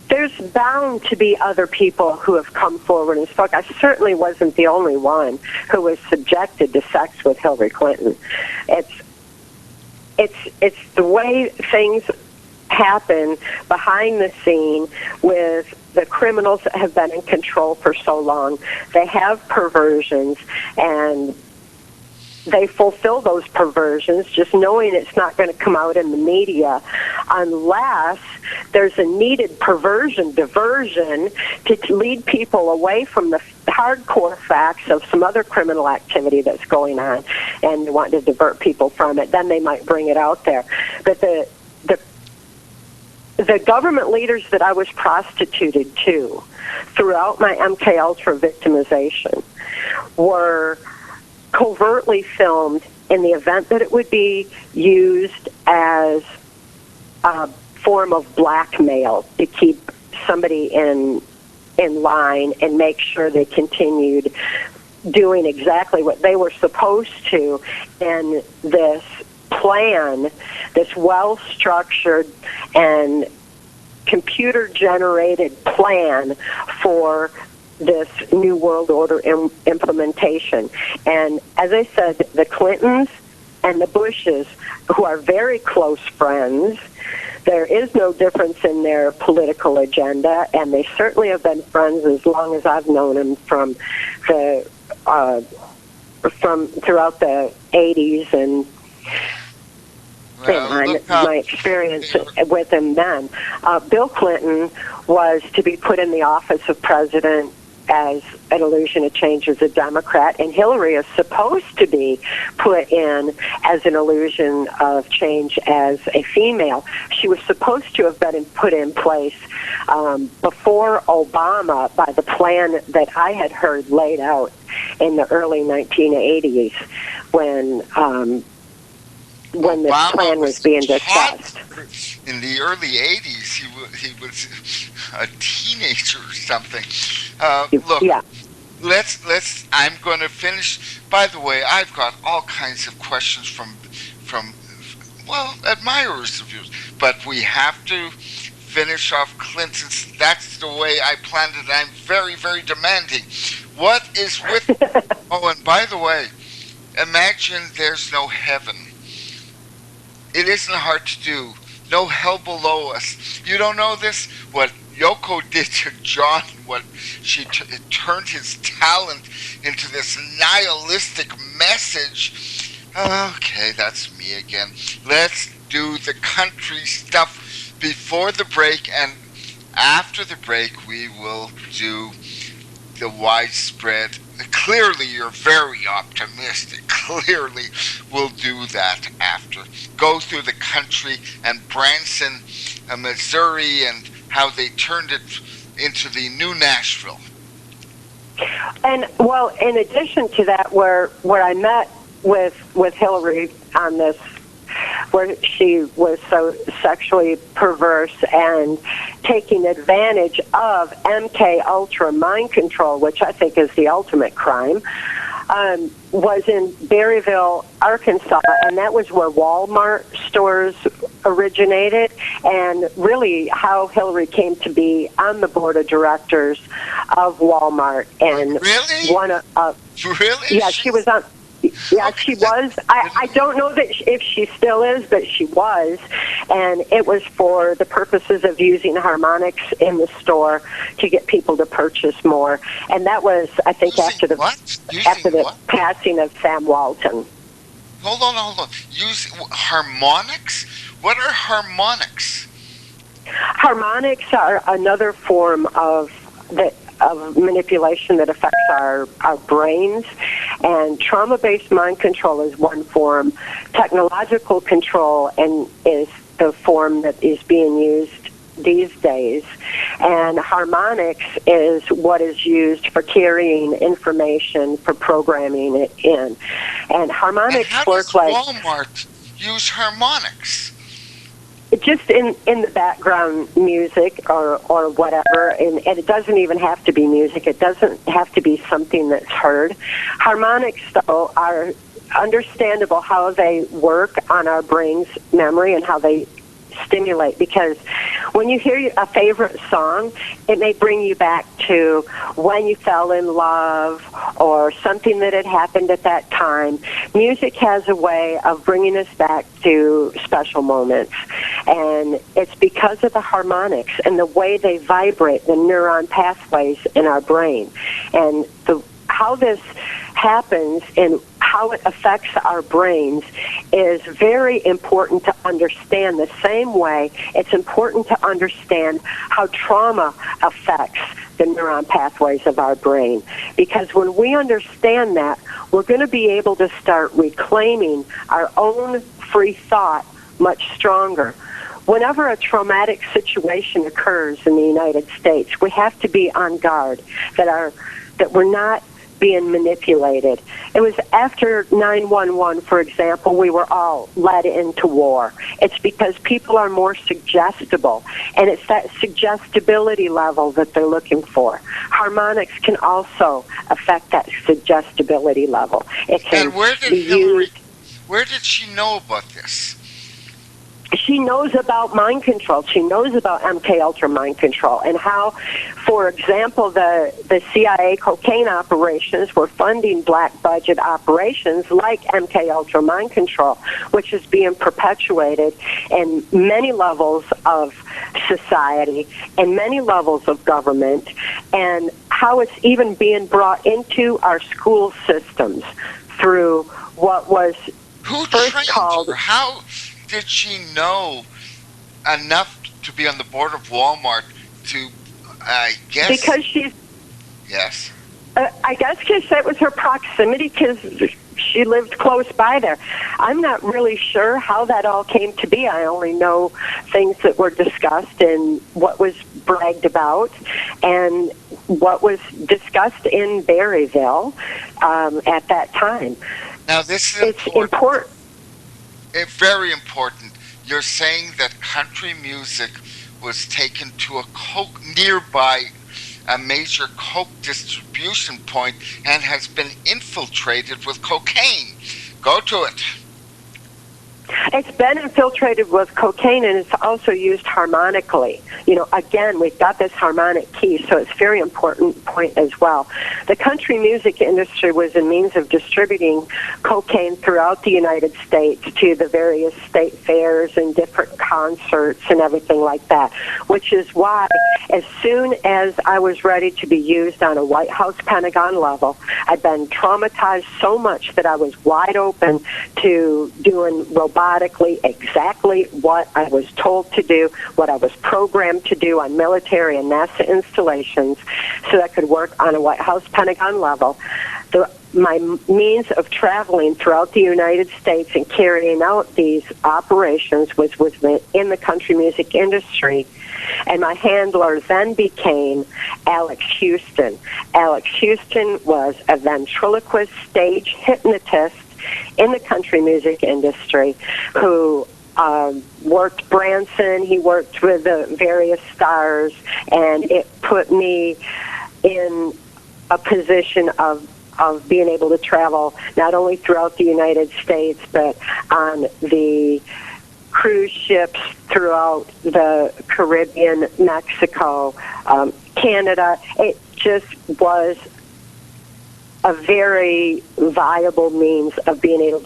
there's bound to be other people who have come forward and spoke. I certainly wasn't the only one who was subjected to sex with Hillary Clinton. It's the way things happen behind the scene with the criminals that have been in control for so long. They have perversions, and they fulfill those perversions just knowing it's not going to come out in the media unless there's a needed diversion to lead people away from the hardcore facts of some other criminal activity that's going on and want to divert people from it. Then they might bring it out there. But the government leaders that I was prostituted to throughout my MK Ultra victimization were covertly filmed in the event that it would be used as a form of blackmail to keep somebody in line and make sure they continued doing exactly what they were supposed to in this plan, this well-structured and computer-generated plan for this New World Order implementation. And as I said, the Clintons and the Bushes, who are very close friends, there is no difference in their political agenda, and they certainly have been friends as long as I've known them from throughout the 80s and my experience with him then. Bill Clinton was to be put in the office of president as an illusion of change as a Democrat, and Hillary is supposed to be put in as an illusion of change as a female. She was supposed to have been put in place before Obama by the plan that I had heard laid out in the early 1980s when this plan was being discussed. In the early 80s, he was a teenager or something. Look, yeah. Let's. I'm going to finish. By the way, I've got all kinds of questions from admirers of yours, but we have to finish off Clinton's. That's the way I planned it. I'm very, very demanding. What is with? Oh, and by the way, imagine there's no heaven. It isn't hard to do. No hell below us. You don't know this? What Yoko did to John, what she turned his talent into this nihilistic message. Okay, that's me again. Let's do the country stuff before the break, and after the break we will do the widespread. Clearly, you're very optimistic. Clearly, we'll do that after. Go through the country and Branson, Missouri, and how they turned it into the new Nashville. And, well, in addition to that, where I met with Hillary on this, where she was so sexually perverse and taking advantage of MK Ultra mind control, which I think is the ultimate crime, was in Berryville, Arkansas, and that was where Walmart stores originated, and really how Hillary came to be on the board of directors of Walmart. And really? Really? Yeah, she was on. Yeah, she was. I don't know that if she still is, but she was. And it was for the purposes of using harmonics in the store to get people to purchase more. And that was, I think, after the passing of Sam Walton. Hold on. Using harmonics? What are harmonics? Harmonics are another form of manipulation that affects our brains, and trauma-based mind control is one form. Technological control is the form that is being used these days, and harmonics is what is used for carrying information, for programming it in. And harmonics work like... How does Walmart use harmonics? Just in the background music or whatever, and it doesn't even have to be music. It doesn't have to be something that's heard. Harmonics, though, are understandable how they work on our brain's memory and how they stimulate, because when you hear a favorite song, it may bring you back to when you fell in love or something that had happened at that time. Music has a way of bringing us back to special moments, and it's because of the harmonics and the way they vibrate the neuron pathways in our brain. And how this happens and how it affects our brains is very important to understand. The same way it's important to understand how trauma affects the neuron pathways of our brain. Because when we understand that, we're going to be able to start reclaiming our own free thought much stronger. whenever a traumatic situation occurs in the United States, we have to be on guard that we're not being manipulated. It was after 9/11, for example, we were all led into war. It's because people are more suggestible, and it's that suggestibility level that they're looking for. Harmonics can also affect that suggestibility level. It can And where did she know about this? She knows about mind control. She knows about MK Ultra mind control and how, for example, the CIA cocaine operations were funding black budget operations like MK Ultra mind control, which is being perpetuated in many levels of society and many levels of government, and how it's even being brought into our school systems through what was first called... How did she know enough to be on the board of Walmart to, I guess... Because she's... Yes. I guess because that was her proximity, because she lived close by there. I'm not really sure how that all came to be. I only know things that were discussed and what was bragged about and what was discussed in Berryville at that time. Now, this is important. Very important. You're saying that country music was taken to nearby a major coke distribution point and has been infiltrated with cocaine. Go to it. It's been infiltrated with cocaine, and it's also used harmonically. Again, we've got this harmonic key, so it's a very important point as well. The country music industry was a means of distributing cocaine throughout the United States to the various state fairs and different concerts and everything like that, which is why as soon as I was ready to be used on a White House Pentagon level, I'd been traumatized so much that I was wide open to doing robotically exactly what I was told to do, what I was programmed to do on military and NASA installations so that I could work on a White House Pentagon level. My means of traveling throughout the United States and carrying out these operations was in the country music industry, and my handler then became Alex Houston. Alex Houston was a ventriloquist stage hypnotist in the country music industry who worked Branson. He worked with the various stars, and it put me in a position of being able to travel not only throughout the United States, but on the cruise ships throughout the Caribbean, Mexico, Canada. It just was a very viable means of being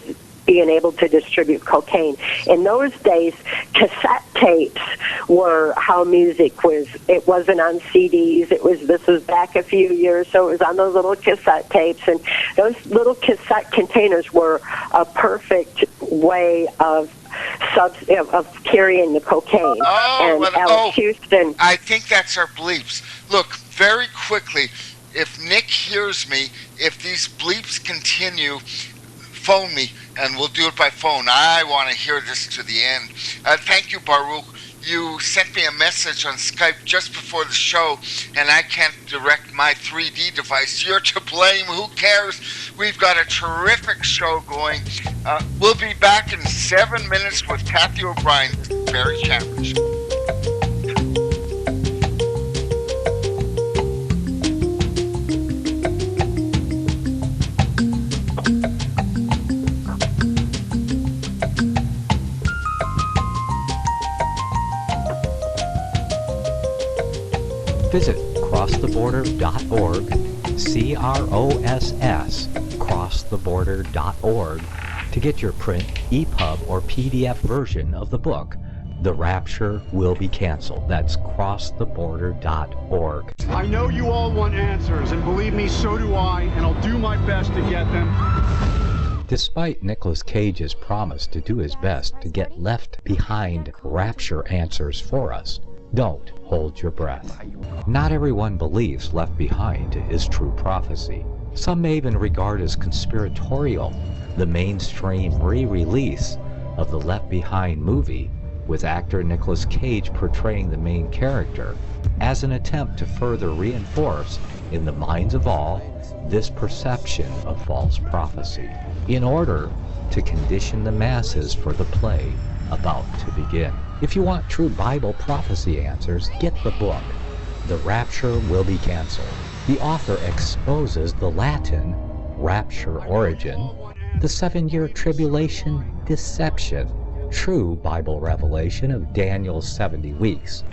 able to distribute cocaine. In those days, cassette tapes were how music was. It wasn't on CDs. This was back a few years, so it was on those little cassette tapes, and those little cassette containers were a perfect way of carrying the cocaine. Alex Houston. I think that's our bleeps. Look, very quickly, if Nick hears me, if these bleeps continue, phone me, and we'll do it by phone. I want to hear this to the end. Thank you, Baruch. You sent me a message on Skype just before the show, and I can't direct my 3D device. You're to blame. Who cares? We've got a terrific show going. We'll be back in 7 minutes with Cathy O'Brien, Barry Chamish. Visit crosstheborder.org, CROSS, crosstheborder.org, to get your print, EPUB, or PDF version of the book, The Rapture Will Be Canceled. That's crosstheborder.org. I know you all want answers, and believe me, so do I, and I'll do my best to get them. Despite Nicolas Cage's promise to do his best to get left behind rapture answers for us, don't hold your breath. Not everyone believes Left Behind is true prophecy. Some may even regard as conspiratorial the mainstream re-release of the Left Behind movie with actor Nicolas Cage portraying the main character, as an attempt to further reinforce in the minds of all this perception of false prophecy, in order to condition the masses for the play about to begin. If you want true Bible prophecy answers, get the book, The Rapture Will Be Canceled. The author exposes the Latin rapture origin, the 7-year tribulation deception, true Bible revelation of Daniel's 70 weeks,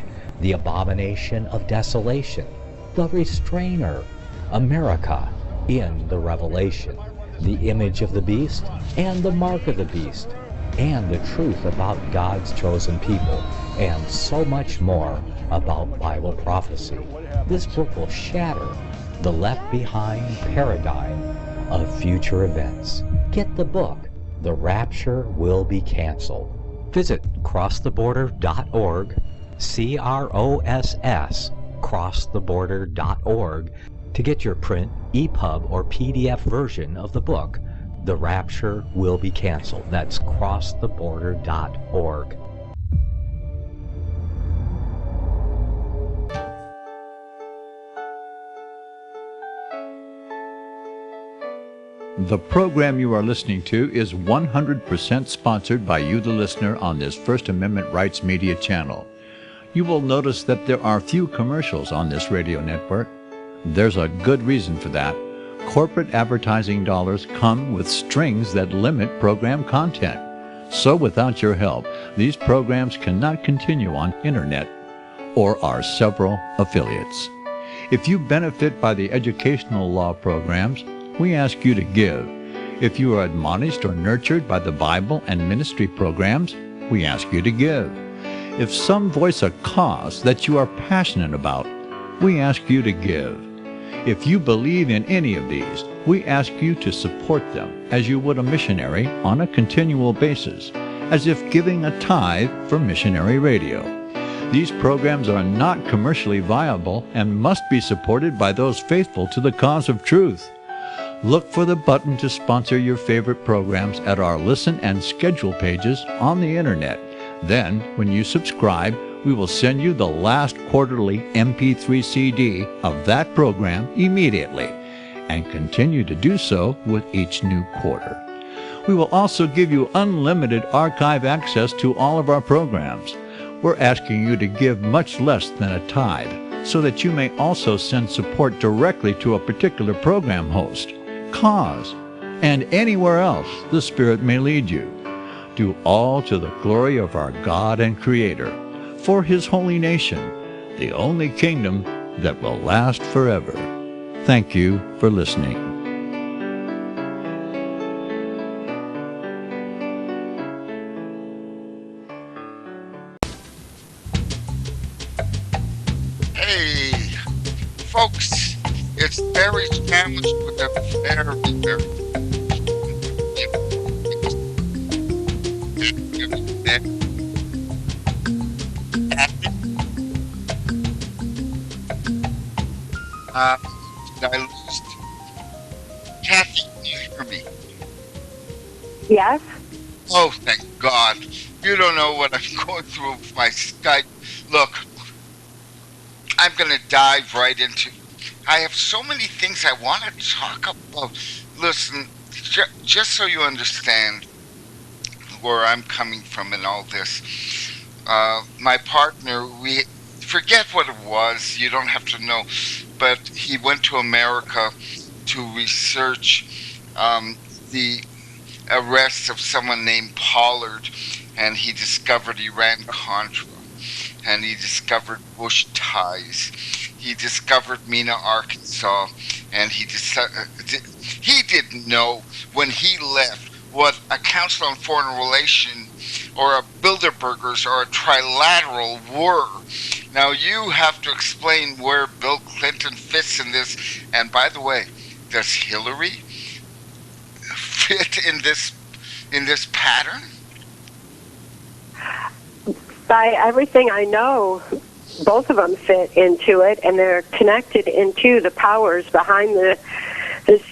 the abomination of desolation, the restrainer, America in the Revelation, the image of the beast and the mark of the beast, and the truth about God's chosen people, and so much more about Bible prophecy. This book will shatter the left-behind paradigm of future events. Get the book, The Rapture Will Be Canceled. Visit crosstheborder.org, CROSS, crosstheborder.org, to get your print, EPUB, or PDF version of the book, The Rapture Will Be Canceled. That's crosstheborder.org. The program you are listening to is 100% sponsored by you, the listener, on this First Amendment Rights Media channel. You will notice that there are few commercials on this radio network. There's a good reason for that. Corporate advertising dollars come with strings that limit program content. So without your help, these programs cannot continue on internet or our several affiliates. If you benefit by the educational law programs, we ask you to give. If you are admonished or nurtured by the Bible and ministry programs, we ask you to give. If some voice a cause that you are passionate about, we ask you to give. If you believe in any of these, we ask you to support them as you would a missionary on a continual basis, as if giving a tithe for missionary radio. These programs are not commercially viable and must be supported by those faithful to the cause of truth. Look for the button to sponsor your favorite programs at our listen and schedule pages on the internet. Then, when you subscribe, we will send you the last quarterly MP3 CD of that program immediately, and continue to do so with each new quarter. We will also give you unlimited archive access to all of our programs. We're asking you to give much less than a tithe, so that you may also send support directly to a particular program host, cause, and anywhere else the Spirit may lead you. Do all to the glory of our God and Creator, for His holy nation, the only kingdom that will last forever. Thank you for listening. Hey, folks, it's very challenged with a very, very did I lose Cathy? Can you hear me? Yes? Oh, thank God. You don't know what I'm going through with my Skype. Look, I'm going to dive right into. I have so many things I want to talk about. Listen, just so you understand where I'm coming from in all this, my partner, we forget what it was. You don't have to know, but he went to America to research the arrest of someone named Pollard, and he discovered Iran-Contra, and he discovered Bush ties. He discovered Mena, Arkansas, and he didn't know when he left what a Council on Foreign Relations or a Bilderbergers or a Trilateral were. Now you have to explain where Bill Clinton fits in this. And by the way, does Hillary fit in this pattern? By everything I know, both of them fit into it, and they're connected into the powers behind the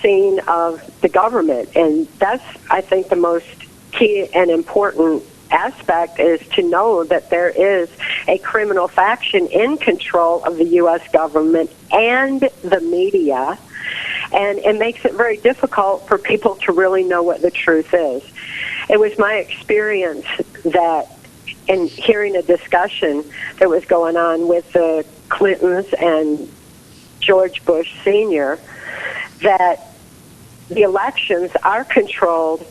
scene of the government. And that's, I think, the most key and important aspect is to know that there is a criminal faction in control of the U.S. government and the media, and it makes it very difficult for people to really know what the truth is. It was my experience that in hearing a discussion that was going on with the Clintons and George Bush Sr., that the elections are controlled,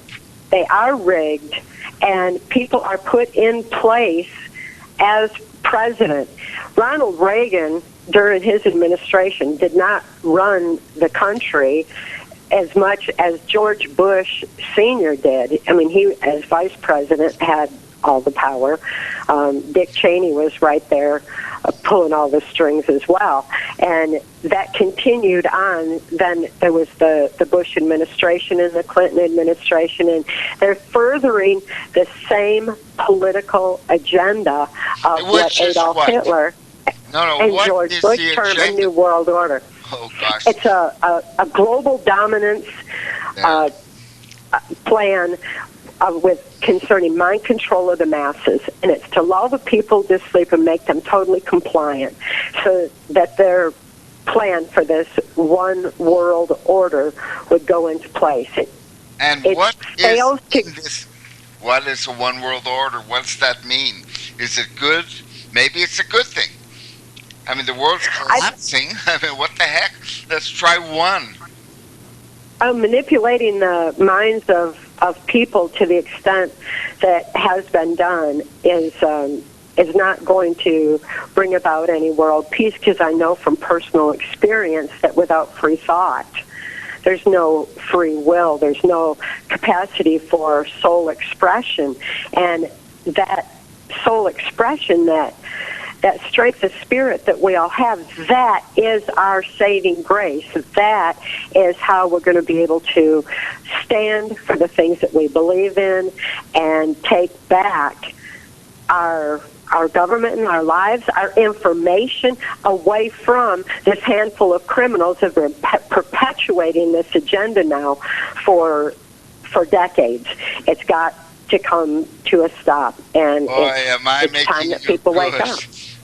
they are rigged, and people are put in place as president. Ronald Reagan, during his administration, did not run the country as much as George Bush Sr. did. I mean, he, as vice president, had all the power. Dick Cheney was right there pulling all the strings as well. And that continued on. Then there was the Bush administration and the Clinton administration, and they're furthering the same political agenda of what Adolf Hitler and George Bush termed a New World Order. Oh, gosh. It's a global dominance plan with concerning mind control of the masses, and it's to lull the people to sleep and make them totally compliant, so that their plan for this one world order would go into place. What is a one world order? What's that mean? Is it good? Maybe it's a good thing. I mean, the world's collapsing. I mean, what the heck? Let's try one. Manipulating the minds of people to the extent that has been done is not going to bring about any world peace, because I know from personal experience that without free thought, there's no free will, there's no capacity for soul expression. And that soul expression, that strength of spirit that we all have, that is our saving grace. That is how we're going to be able to stand for the things that we believe in and take back our government and our lives, our information, away from this handful of criminals that are perpetuating this agenda now for decades. It's got to come to a stop, and it's time that people wake up.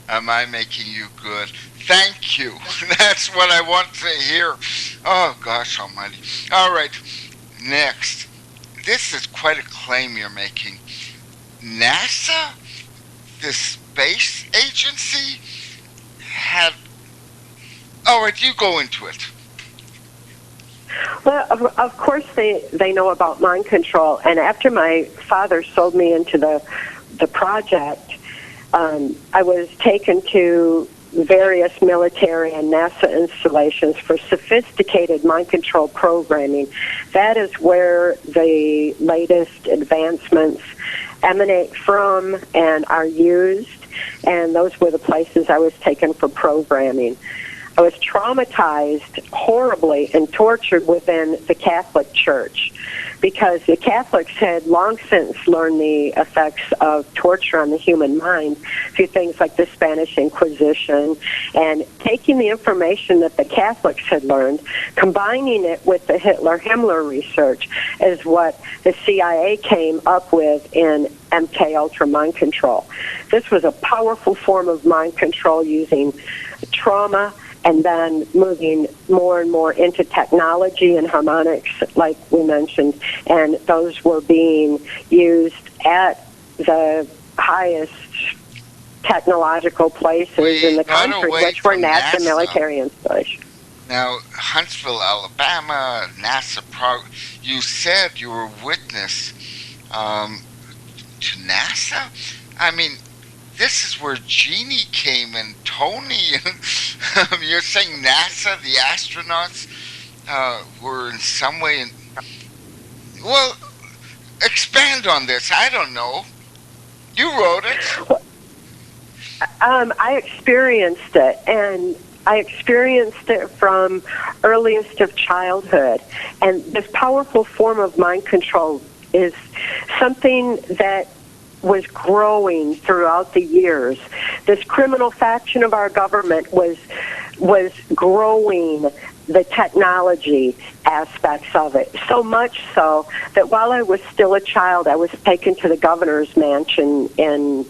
Am I making you good? Thank you. That's what I want to hear. Oh, gosh almighty. All right, next. This is quite a claim you're making. NASA, the space agency, had... All right, you go into it. Well, of course they know about mind control, and after my father sold me into the project, I was taken to various military and NASA installations for sophisticated mind control programming. That is where the latest advancements emanate from and are used, and those were the places I was taken for programming. I was traumatized horribly and tortured within the Catholic Church, because the Catholics had long since learned the effects of torture on the human mind through things like the Spanish Inquisition, and taking the information that the Catholics had learned, combining it with the Hitler-Himmler research, is what the CIA came up with in MK-Ultra mind control. This was a powerful form of mind control using trauma, and then moving more and more into technology and harmonics, like we mentioned, and those were being used at the highest technological places in the country, which were NASA military installations. Now, Huntsville, Alabama, NASA you said you were witness to NASA? I mean, this is where Jeannie came and Tony. You're saying NASA, the astronauts, were in some way... Well, expand on this. I don't know. You wrote it. I experienced it, and I experienced it from earliest of childhood. And this powerful form of mind control is something that was growing throughout the years. This criminal faction of our government was growing the technology aspects of it. So much so that while I was still a child, I was taken to the governor's mansion in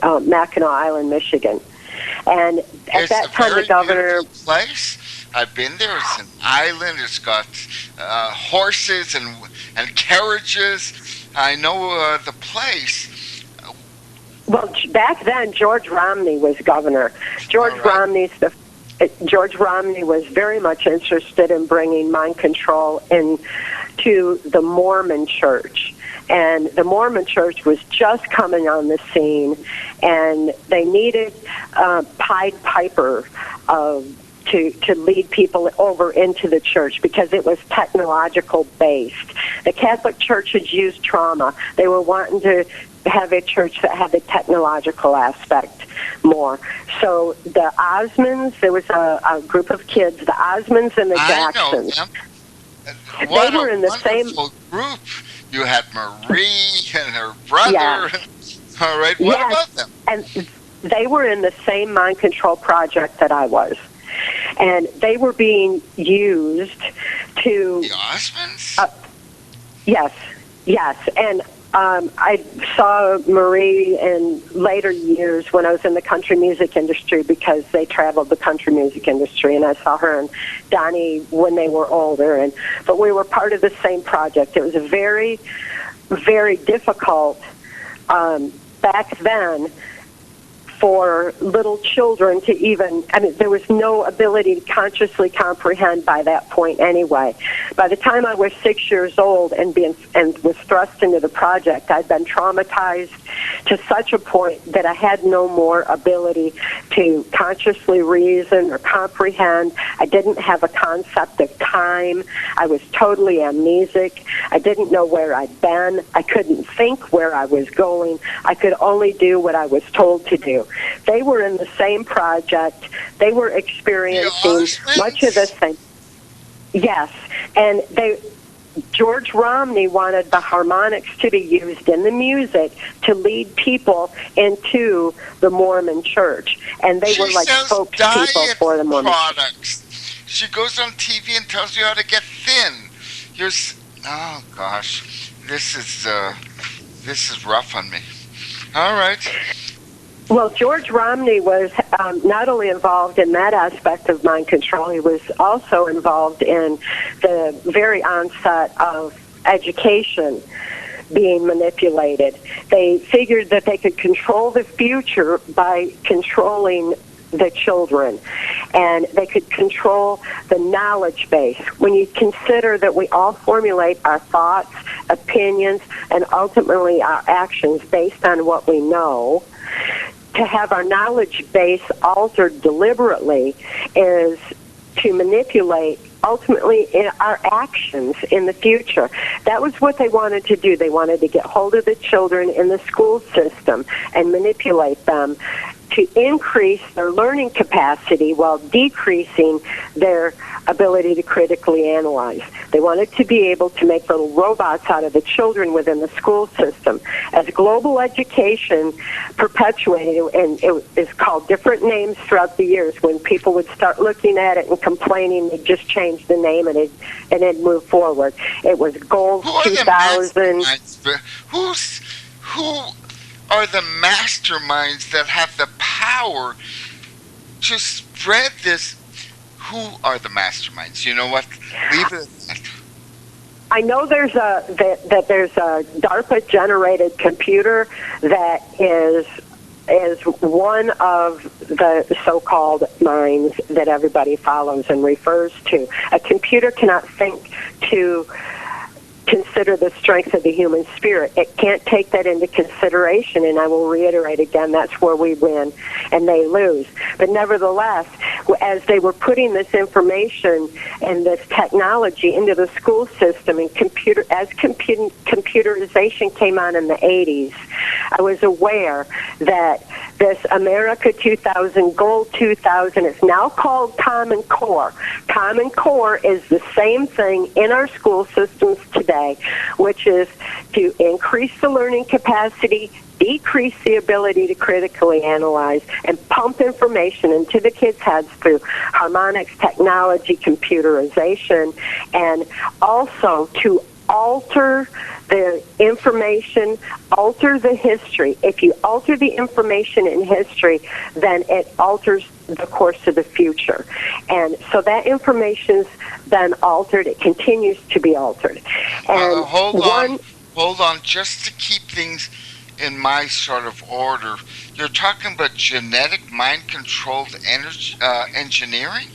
Mackinac Island, Michigan. And at that time, the governor... place. I've been there. It's an island. It's got horses and carriages. I know the place. Well, back then, George Romney was governor. George Romney was very much interested in bringing mind control into the Mormon Church. And the Mormon Church was just coming on the scene, and they needed Pied Piper to lead people over into the church because it was technological based. The Catholic Church had used trauma. They were wanting to have a church that had the technological aspect more. So the Osmonds, there was a group of kids, the Osmonds and the Jacksons. What they were in the same group. You had Marie and her brother. Yeah. All right, what about them? And they were in the same mind control project that I was. And they were being used to... The Osmonds? Yes. And I saw Marie in later years when I was in the country music industry because they traveled the country music industry, and I saw her and Donnie when they were older. But we were part of the same project. It was very, very difficult back then for little children to even, there was no ability to consciously comprehend by that point anyway. By the time I was 6 years old and was thrust into the project, I'd been traumatized to such a point that I had no more ability to consciously reason or comprehend. I didn't have a concept of time. I was totally amnesic. I didn't know where I'd been. I couldn't think where I was going. I could only do what I was told to do. They were in the same project. They were experiencing much of the same. Yes, and George Romney wanted the harmonics to be used in the music to lead people into the Mormon Church, and they were like spokespeople for the Mormon products. She goes on TV and tells you how to get thin. Oh gosh, this is rough on me. All right. Well, George Romney was not only involved in that aspect of mind control, he was also involved in the very onset of education being manipulated. They figured that they could control the future by controlling the children, and they could control the knowledge base. When you consider that we all formulate our thoughts, opinions, and ultimately our actions based on what we know, to have our knowledge base altered deliberately is to manipulate ultimately in our actions in the future. That was what they wanted to do. They wanted to get hold of the children in the school system and manipulate them to increase their learning capacity while decreasing their ability to critically analyze. They wanted to be able to make little robots out of the children within the school system. As global education perpetuated, and it is called different names throughout the years, when people would start looking at it and complaining, they'd just change the name and it'd move forward. It was Gold 2000. Who are the masterminds that have the power to spread this? Who are the masterminds? You know what? Leave it at that. I know there's a DARPA generated computer that is one of the so-called minds that everybody follows and refers to. A computer cannot think to consider the strength of the human spirit. It can't take that into consideration, and I will reiterate again, that's where we win and they lose. But nevertheless, as they were putting this information and this technology into the school system, and computerization came on in the 80s, I was aware that this America 2000, Gold 2000. It's now called Common Core. Common Core is the same thing in our school systems today, which is to increase the learning capacity, decrease the ability to critically analyze, and pump information into the kids' heads through harmonics, technology, computerization, and also to alter the information, alter the history. If you alter the information in history, then it alters the course of the future. And so that information's then altered. It continues to be altered. And hold on, just to keep things in my sort of order. You're talking about genetic mind-controlled engineering?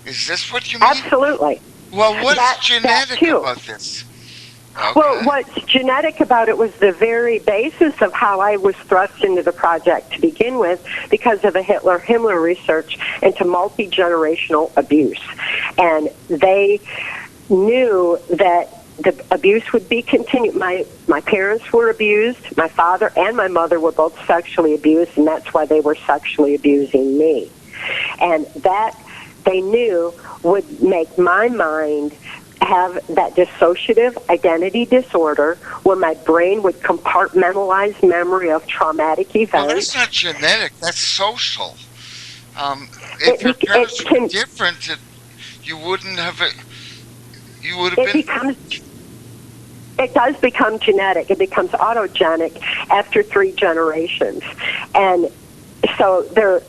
Is this what you mean? Absolutely. Well, what's genetic about this? Okay. Well, what's genetic about it was the very basis of how I was thrust into the project to begin with, because of the Himmler research into multi-generational abuse. And they knew that the abuse would be continued. My parents were abused. My father and my mother were both sexually abused, and that's why they were sexually abusing me. And that, they knew, would make my mind have that dissociative identity disorder where my brain would compartmentalize memory of traumatic events. Well, that's not genetic. That's social. If your parents were different, you wouldn't have it. You would have been... It does become genetic. It becomes autogenic after 3 generations. And so they're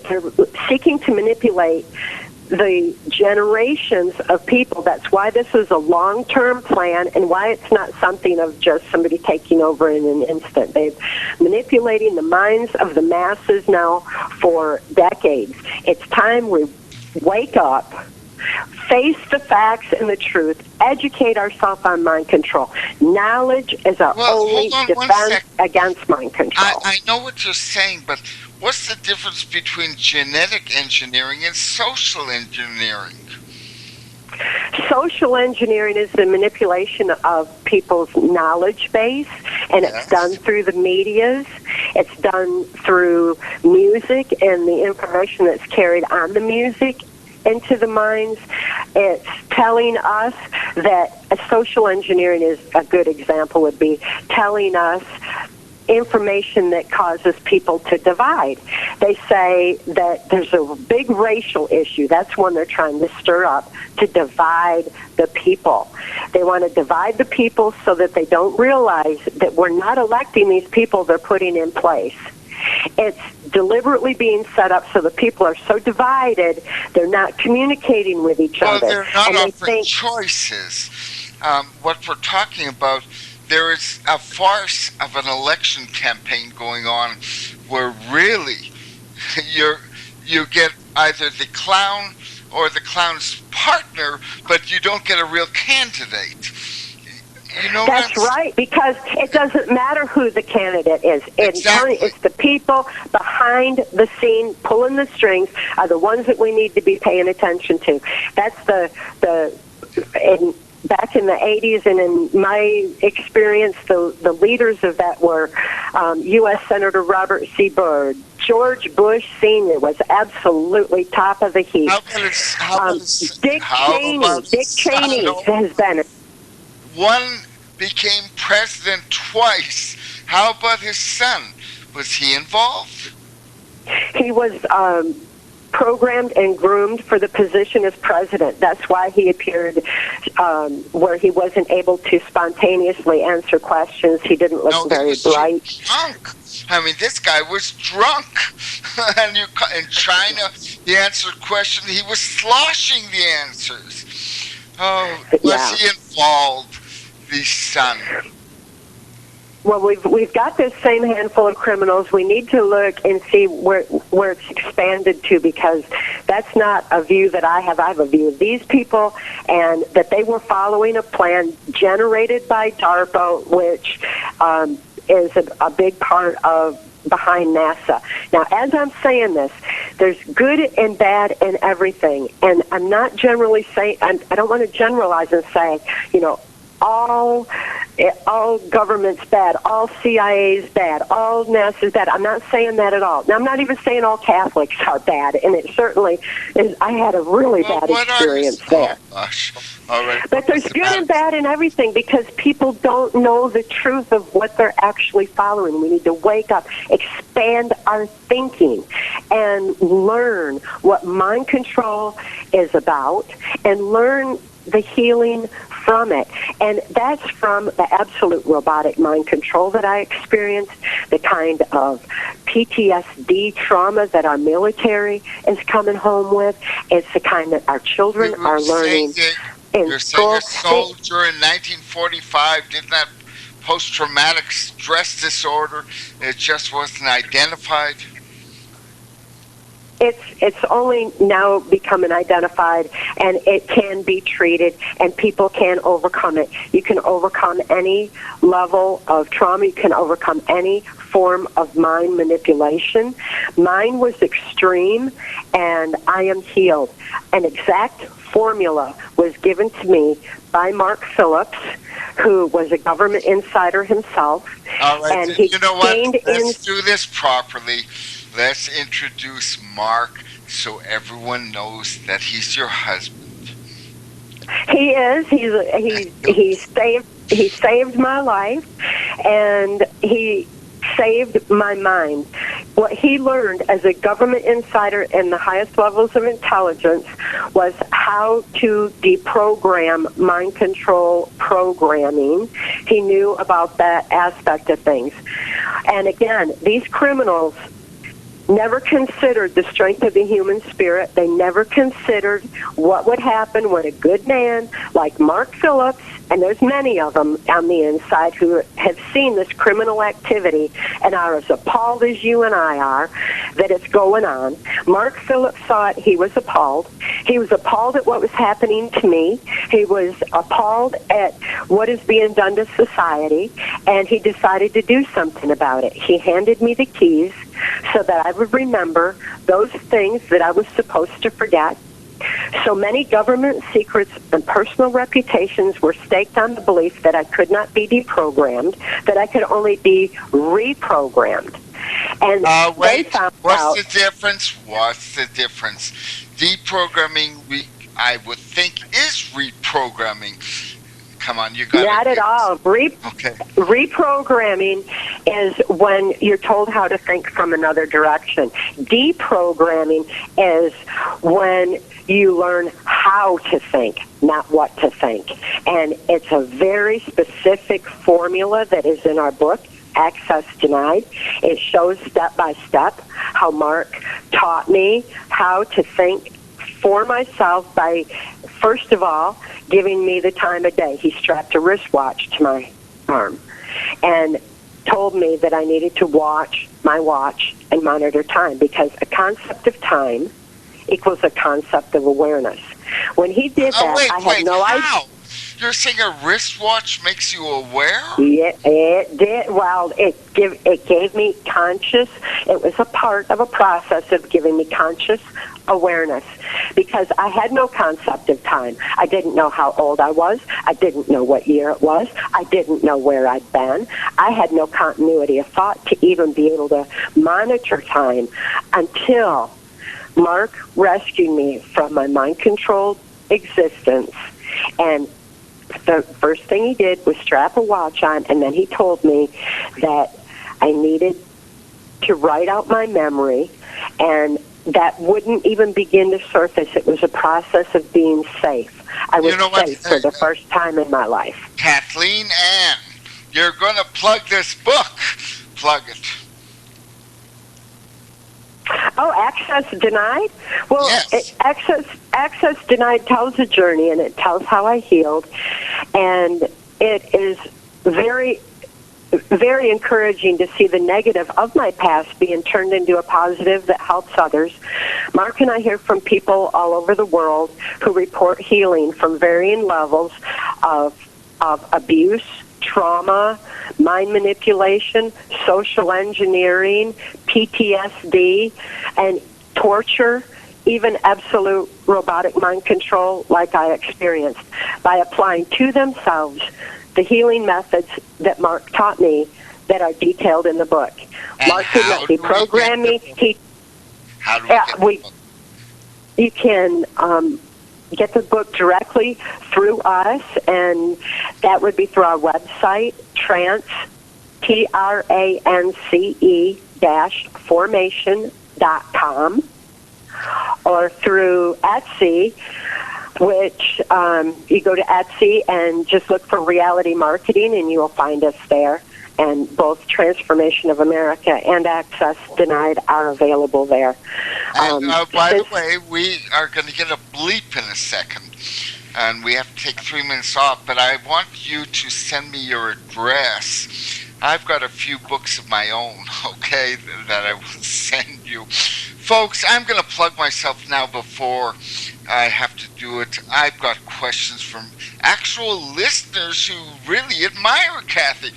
seeking to manipulate the generations of people. That's why this is a long-term plan and why it's not something of just somebody taking over in an instant. They're manipulating the minds of the masses now for decades. It's time we wake up, face the facts and the truth, educate ourselves on mind control. Knowledge is our only defense against mind control. I know what you're saying, but what's the difference between genetic engineering and social engineering? Social engineering is the manipulation of people's knowledge base, and it's done through the medias. It's done through music and the information that's carried on the music into the minds. It's telling us that social engineering is a good example, would be telling us information that causes people to divide. They say that there's a big racial issue. That's one they're trying to stir up, to divide the people. They want to divide the people so that they don't realize that we're not electing these people they're putting in place. It's deliberately being set up so the people are so divided, they're not communicating with each other. Well, they're not offering choices. What we're talking about, there is a farce of an election campaign going on where really you get either the clown or the clown's partner, but you don't get a real candidate. You know, that's right, because it doesn't matter who the candidate is. Exactly. It's the people behind the scene pulling the strings are the ones that we need to be paying attention to. That's back in the 80s, and in my experience, the leaders of that were U.S. Senator Robert C. Byrd. George Bush Sr. was absolutely top of the heap. Dick Cheney has been... One became president twice. How about his son? Was he involved? He was programmed and groomed for the position as president. That's why he appeared where he wasn't able to spontaneously answer questions. He didn't look very bright. Drunk. I mean, this guy was drunk. And in China, he answered questions. He was sloshing the answers. Oh, was he involved? The son. Well, we've got this same handful of criminals. We need to look and see where it's expanded to, because that's not a view that I have. I have a view of these people, and that they were following a plan generated by DARPA, which is a big part of behind NASA. Now, as I'm saying this, there's good and bad in everything, and I'm not generally saying, I don't want to generalize and say, all all government's bad, all CIA's bad, all NASA's bad. I'm not saying that at all. Now, I'm not even saying all Catholics are bad, and it certainly is. I had a really bad experience there. Oh, gosh. All right. But there's good and bad in everything because people don't know the truth of what they're actually following. We need to wake up, expand our thinking, and learn what mind control is about, and learn the healing from it. And that's from the absolute robotic mind control that I experienced, the kind of PTSD trauma that our military is coming home with. It's the kind that our children are learning. You're saying a soldier in 1945 didn't have post-traumatic stress disorder. It just wasn't identified. It's only now becoming identified, and it can be treated, and people can overcome it. You can overcome any level of trauma. You can overcome any form of mind manipulation. Mine was extreme, and I am healed. An exact formula was given to me by Mark Phillips, who was a government insider himself. All right, and he you know what? Let's do this properly. Let's introduce Mark so everyone knows that he's your husband. He is. He saved my life, and he saved my mind. What he learned as a government insider in the highest levels of intelligence was how to deprogram mind control programming. He knew about that aspect of things. And again, these criminals never considered the strength of the human spirit. They never considered what would happen when a good man like Mark Phillips, and there's many of them on the inside who have seen this criminal activity and are as appalled as you and I are that it's going on. Mark Phillips saw it. He was appalled. He was appalled at what was happening to me. He was appalled at what is being done to society, and he decided to do something about it. He handed me the keys so that I would remember those things that I was supposed to forget. So many government secrets and personal reputations were staked on the belief that I could not be deprogrammed, that I could only be reprogrammed. And wait, what's the difference? What's the difference? Deprogramming, I would think, is reprogramming. Come on, you got it. Not at all. Reprogramming is when you're told how to think from another direction. Deprogramming is when you learn how to think, not what to think. And it's a very specific formula that is in our book, Access Denied. It shows step by step how Mark taught me how to think for myself by, first of all, giving me the time of day. He strapped a wristwatch to my arm and told me that I needed to watch my watch and monitor time, because a concept of time equals a concept of awareness. When he did that, I had no idea. You're saying a wristwatch makes you aware? Yeah, it did. Well, it gave me conscious. It was a part of a process of giving me conscious awareness, because I had no concept of time. I didn't know how old I was. I didn't know what year it was. I didn't know where I'd been. I had no continuity of thought to even be able to monitor time until Mark rescued me from my mind-controlled existence. And the first thing he did was strap a watch on, and then he told me that I needed to write out my memory, and that wouldn't even begin to surface. It was a process of being safe. I was safe for the first time in my life. Kathleen Ann, you're going to plug this book. Plug it. Oh, Access Denied? Well, yes. Access Denied tells a journey, and it tells how I healed. And it is very, very encouraging to see the negative of my past being turned into a positive that helps others. Mark and I hear from people all over the world who report healing from varying levels of abuse, trauma, mind manipulation, social engineering, PTSD, and torture, even absolute robotic mind control like I experienced, by applying to themselves the healing methods that Mark taught me that are detailed in the book. And Mark did not deprogram me. How do we get the book? You can get the book directly through us, and that would be through our website, Trance, TRANCE-formation.com, or through Etsy, which you go to Etsy and just look for Reality Marketing, and you will find us there. And both Transformation of America and Access Denied are available there. And by the way, we are going to get a bleep in a second, and we have to take 3 minutes off, but I want you to send me your address. I've got a few books of my own, okay, that I will send you. Folks, I'm going to plug myself now before I have to do it. I've got questions from actual listeners who really admire Cathy.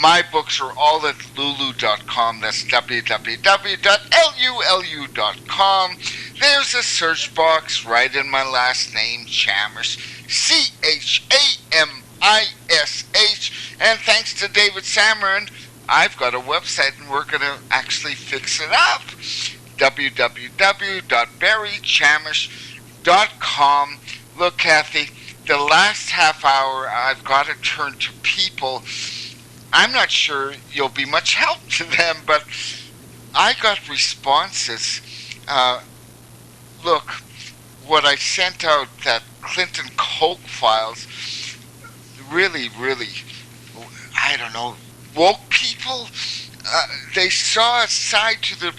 My books are all at lulu.com. That's www.lulu.com. There's a search box right in my last name, Chamish, Chamish. And thanks to David Samarin, I've got a website, and we're going to actually fix it up. www.barrychamish.com. Look, Cathy, the last half hour, I've got to turn to people. I'm not sure you'll be much help to them, but I got responses. Look, what I sent out, that Clinton Coke files, really, I don't know, woke people. They saw a side to the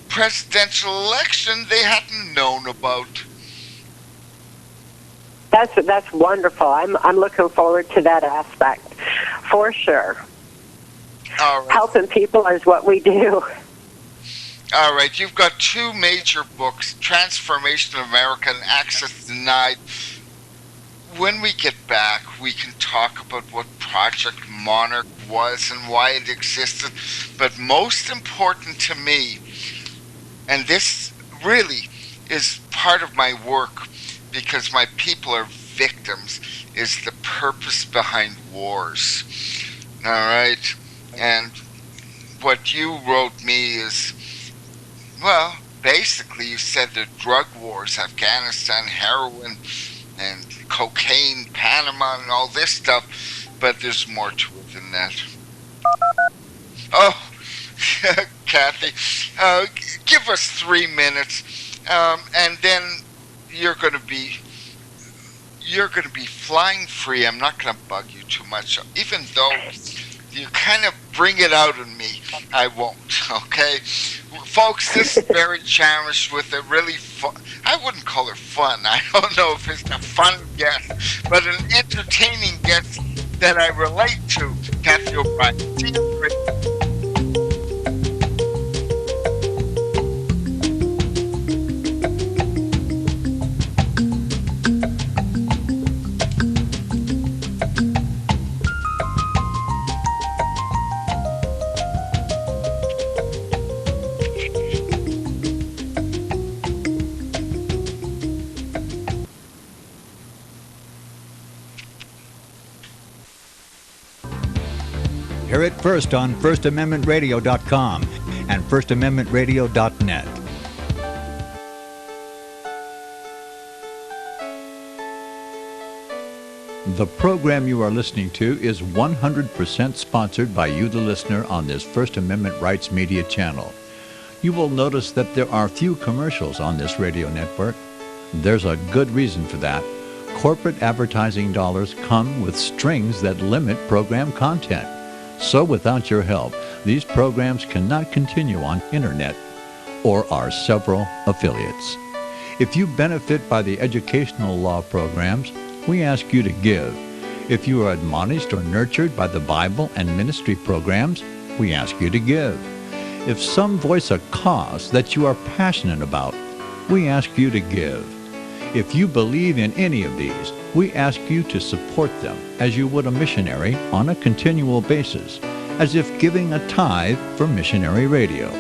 presidential election they hadn't known about. That's wonderful. I'm looking forward to that aspect, for sure. All right. Helping people is what we do. All right, you've got two major books, Transformation of America and Access Denied. When we get back, we can talk about what Project Monarch was and why it existed. But most important to me, and this really is part of my work because my people are victims, is the purpose behind wars. All right? And what you wrote me is, well, basically you said the drug wars, Afghanistan, heroin, and cocaine, Panama, and all this stuff, but there's more to it than that. Oh, Cathy, give us 3 minutes, and then you're going to be flying free. I'm not going to bug you too much, even though you kind of bring it out in me. I won't, okay? Folks, this is Barry Chamish with a really fun, I wouldn't call her fun, I don't know if it's a fun guest, but an entertaining guest that I relate to, Cathy O'Brien. See you later. Hear it first on FirstAmendmentRadio.com and FirstAmendmentRadio.net. The program you are listening to is 100% sponsored by you, the listener, on this First Amendment Rights Media channel. You will notice that there are few commercials on this radio network. There's a good reason for that. Corporate advertising dollars come with strings that limit program content. So without your help, these programs cannot continue on internet or our several affiliates. If you benefit by the educational law programs, we ask you to give. If you are admonished or nurtured by the Bible and ministry programs, we ask you to give. If some voice a cause that you are passionate about, we ask you to give. If you believe in any of these, we ask you to support them as you would a missionary on a continual basis, as if giving a tithe for missionary radio.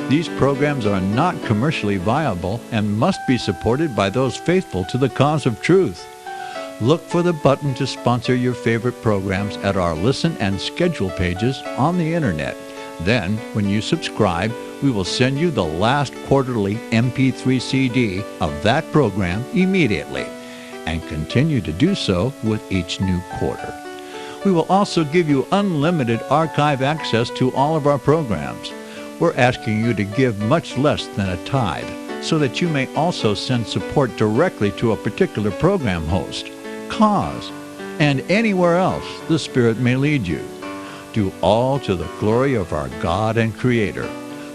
These programs are not commercially viable and must be supported by those faithful to the cause of truth. Look for the button to sponsor your favorite programs at our listen and schedule pages on the internet. Then, when you subscribe, we will send you the last quarterly MP3 CD of that program immediately, and continue to do so with each new quarter. We will also give you unlimited archive access to all of our programs. We're asking you to give much less than a tithe, so that you may also send support directly to a particular program host, cause, and anywhere else the Spirit may lead you. Do all to the glory of our God and Creator,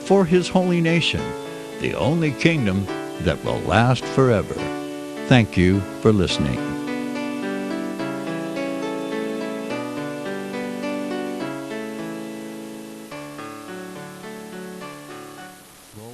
for His holy nation, the only kingdom that will last forever. Thank you for listening.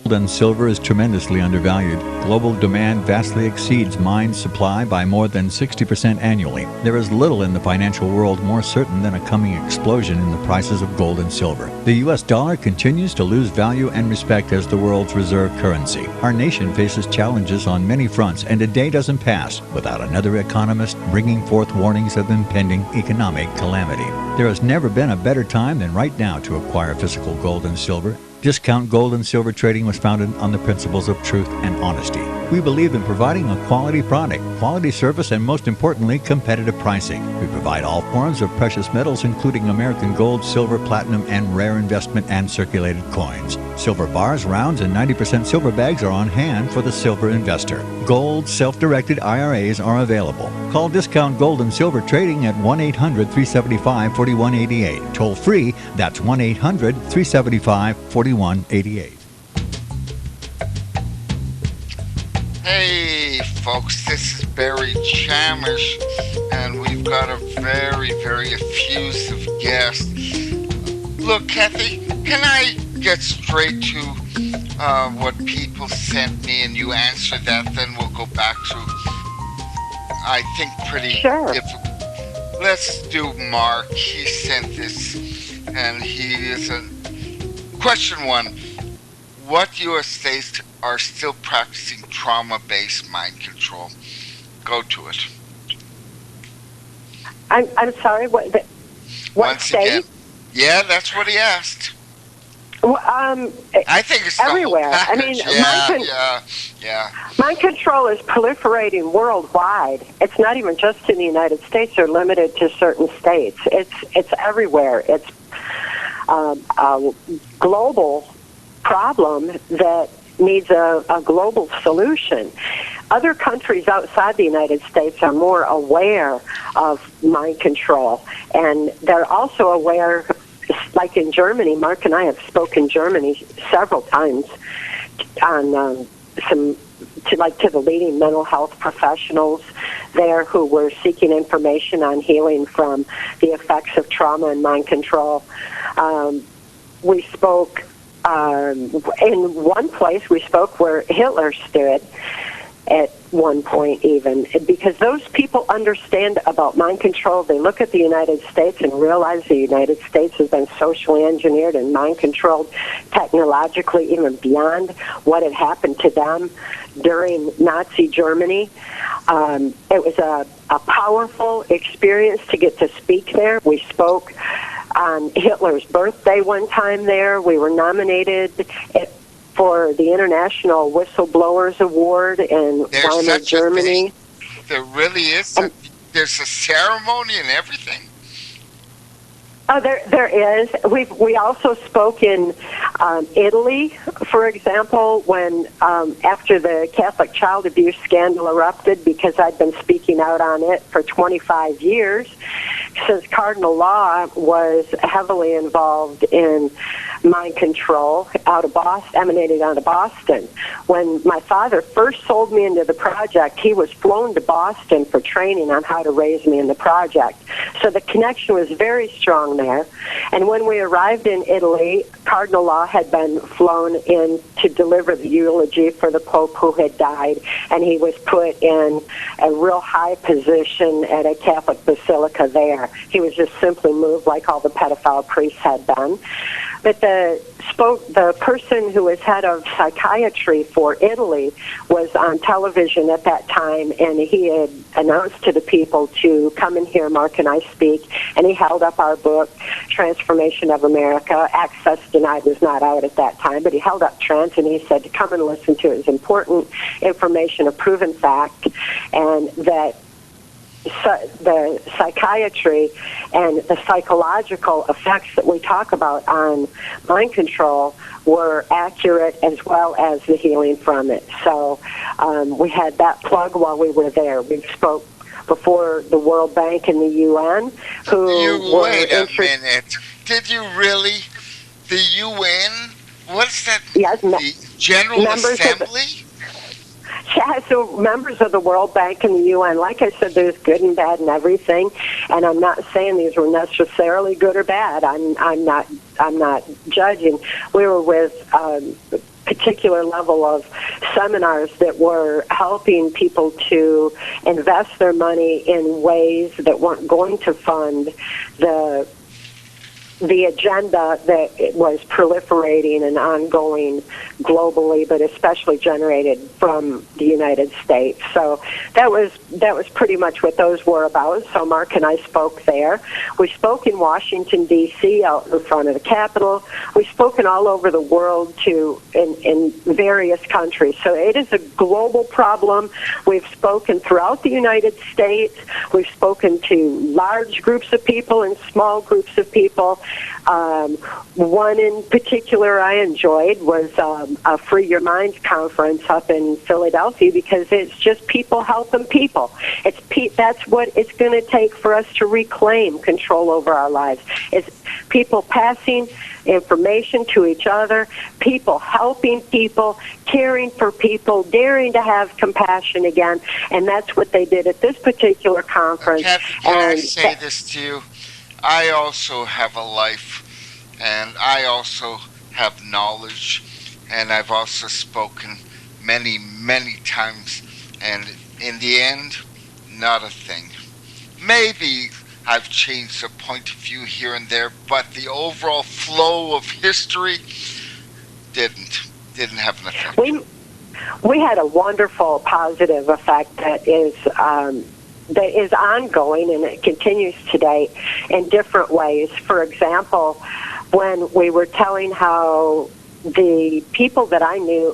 Gold and silver is tremendously undervalued. Global demand vastly exceeds mine supply by more than 60% annually. There is little in the financial world more certain than a coming explosion in the prices of gold and silver. The U.S. dollar continues to lose value and respect as the world's reserve currency. Our nation faces challenges on many fronts, and a day doesn't pass without another economist bringing forth warnings of impending economic calamity. There has never been a better time than right now to acquire physical gold and silver. Discount Gold and Silver Trading was founded on the principles of truth and honesty. We believe in providing a quality product, quality service, and most importantly, competitive pricing. We provide all forms of precious metals, including American gold, silver, platinum, and rare investment and circulated coins. Silver bars, rounds, and 90% silver bags are on hand for the silver investor. Gold self-directed IRAs are available. Call Discount Gold and Silver Trading at 1-800-375-4188. Toll free, that's 1-800-375-4188. Hey folks, this is Barry Chamish, and we've got a very, very effusive guest. Look, Cathy, can I get straight to what people sent me and you answer that? Then we'll go back to, I think, pretty... Sure. Let's do Mark. He sent this, and he is a... Question 1. What U.S. states are still practicing trauma-based mind control? Go to it. I'm sorry, what Once state? again, yeah, that's what he asked. Well, I think it's everywhere. The whole package. Mind control is proliferating worldwide. It's not even just in the United States or limited to certain states. It's everywhere. It's a global problem that needs a global solution. Other countries outside the United States are more aware of mind control, and they're also aware, like in Germany. Mark and I have spoken Germany several times on to the leading mental health professionals there who were seeking information on healing from the effects of trauma and mind control. We spoke in one place. We spoke where Hitler stood at one point, even, because those people understand about mind control. They look at the United States and realize the United States has been socially engineered and mind controlled technologically, even beyond what had happened to them during Nazi Germany. It was a powerful experience to get to speak there. We spoke on Hitler's birthday one time there. We were nominated for the International Whistleblowers Award in Weimar, Germany. There really is. There's a ceremony and everything. Oh, there is. We also spoke in Italy, for example, when after the Catholic child abuse scandal erupted, because I'd been speaking out on it for 25 years, since Cardinal Law was heavily involved in mind control emanating out of Boston. When my father first sold me into the project, he was flown to Boston for training on how to raise me in the project. So the connection was very strong there. And when we arrived in Italy, Cardinal Law had been flown in to deliver the eulogy for the Pope who had died, and he was put in a real high position at a Catholic basilica there. He was just simply moved like all the pedophile priests had been. But the person who was head of psychiatry for Italy was on television at that time, and he had announced to the people to come and hear Mark and I speak, and he held up our book, Transformation of America. Access Denied was not out at that time, but he held up Trance, and he said to come and listen to it. It's important information, a proven fact, and that the psychiatry and the psychological effects that we talk about on mind control were accurate, as well as the healing from it. So we had that plug while we were there. We spoke before the World Bank and the UN, Wait a minute. Did you really? The UN? What's that? Yes, the General Assembly? Yeah, so members of the World Bank and the UN, like I said, there's good and bad and everything, and I'm not saying these were necessarily good or bad. I'm not judging. We were with a particular level of seminars that were helping people to invest their money in ways that weren't going to fund the agenda that was proliferating and ongoing globally, but especially generated from the United States. So that was pretty much what those were about. So Mark and I spoke there. We spoke in Washington, D.C., out in front of the Capitol. We've spoken all over the world, in various countries. So it is a global problem. We've spoken throughout the United States. We've spoken to large groups of people and small groups of people. One in particular I enjoyed was a Free Your Mind conference up in Philadelphia, because it's just people helping people. That's what it's going to take for us to reclaim control over our lives. It's people passing information to each other, people helping people, caring for people, daring to have compassion again, and that's what they did at this particular conference. Can I say this to you? I also have a life, and I also have knowledge, and I've also spoken many, many times, and in the end, not a thing. Maybe I've changed a point of view here and there, but the overall flow of history didn't have an effect. We had a wonderful positive effect that is ongoing, and it continues today in different ways. For example, when we were telling how the people that I knew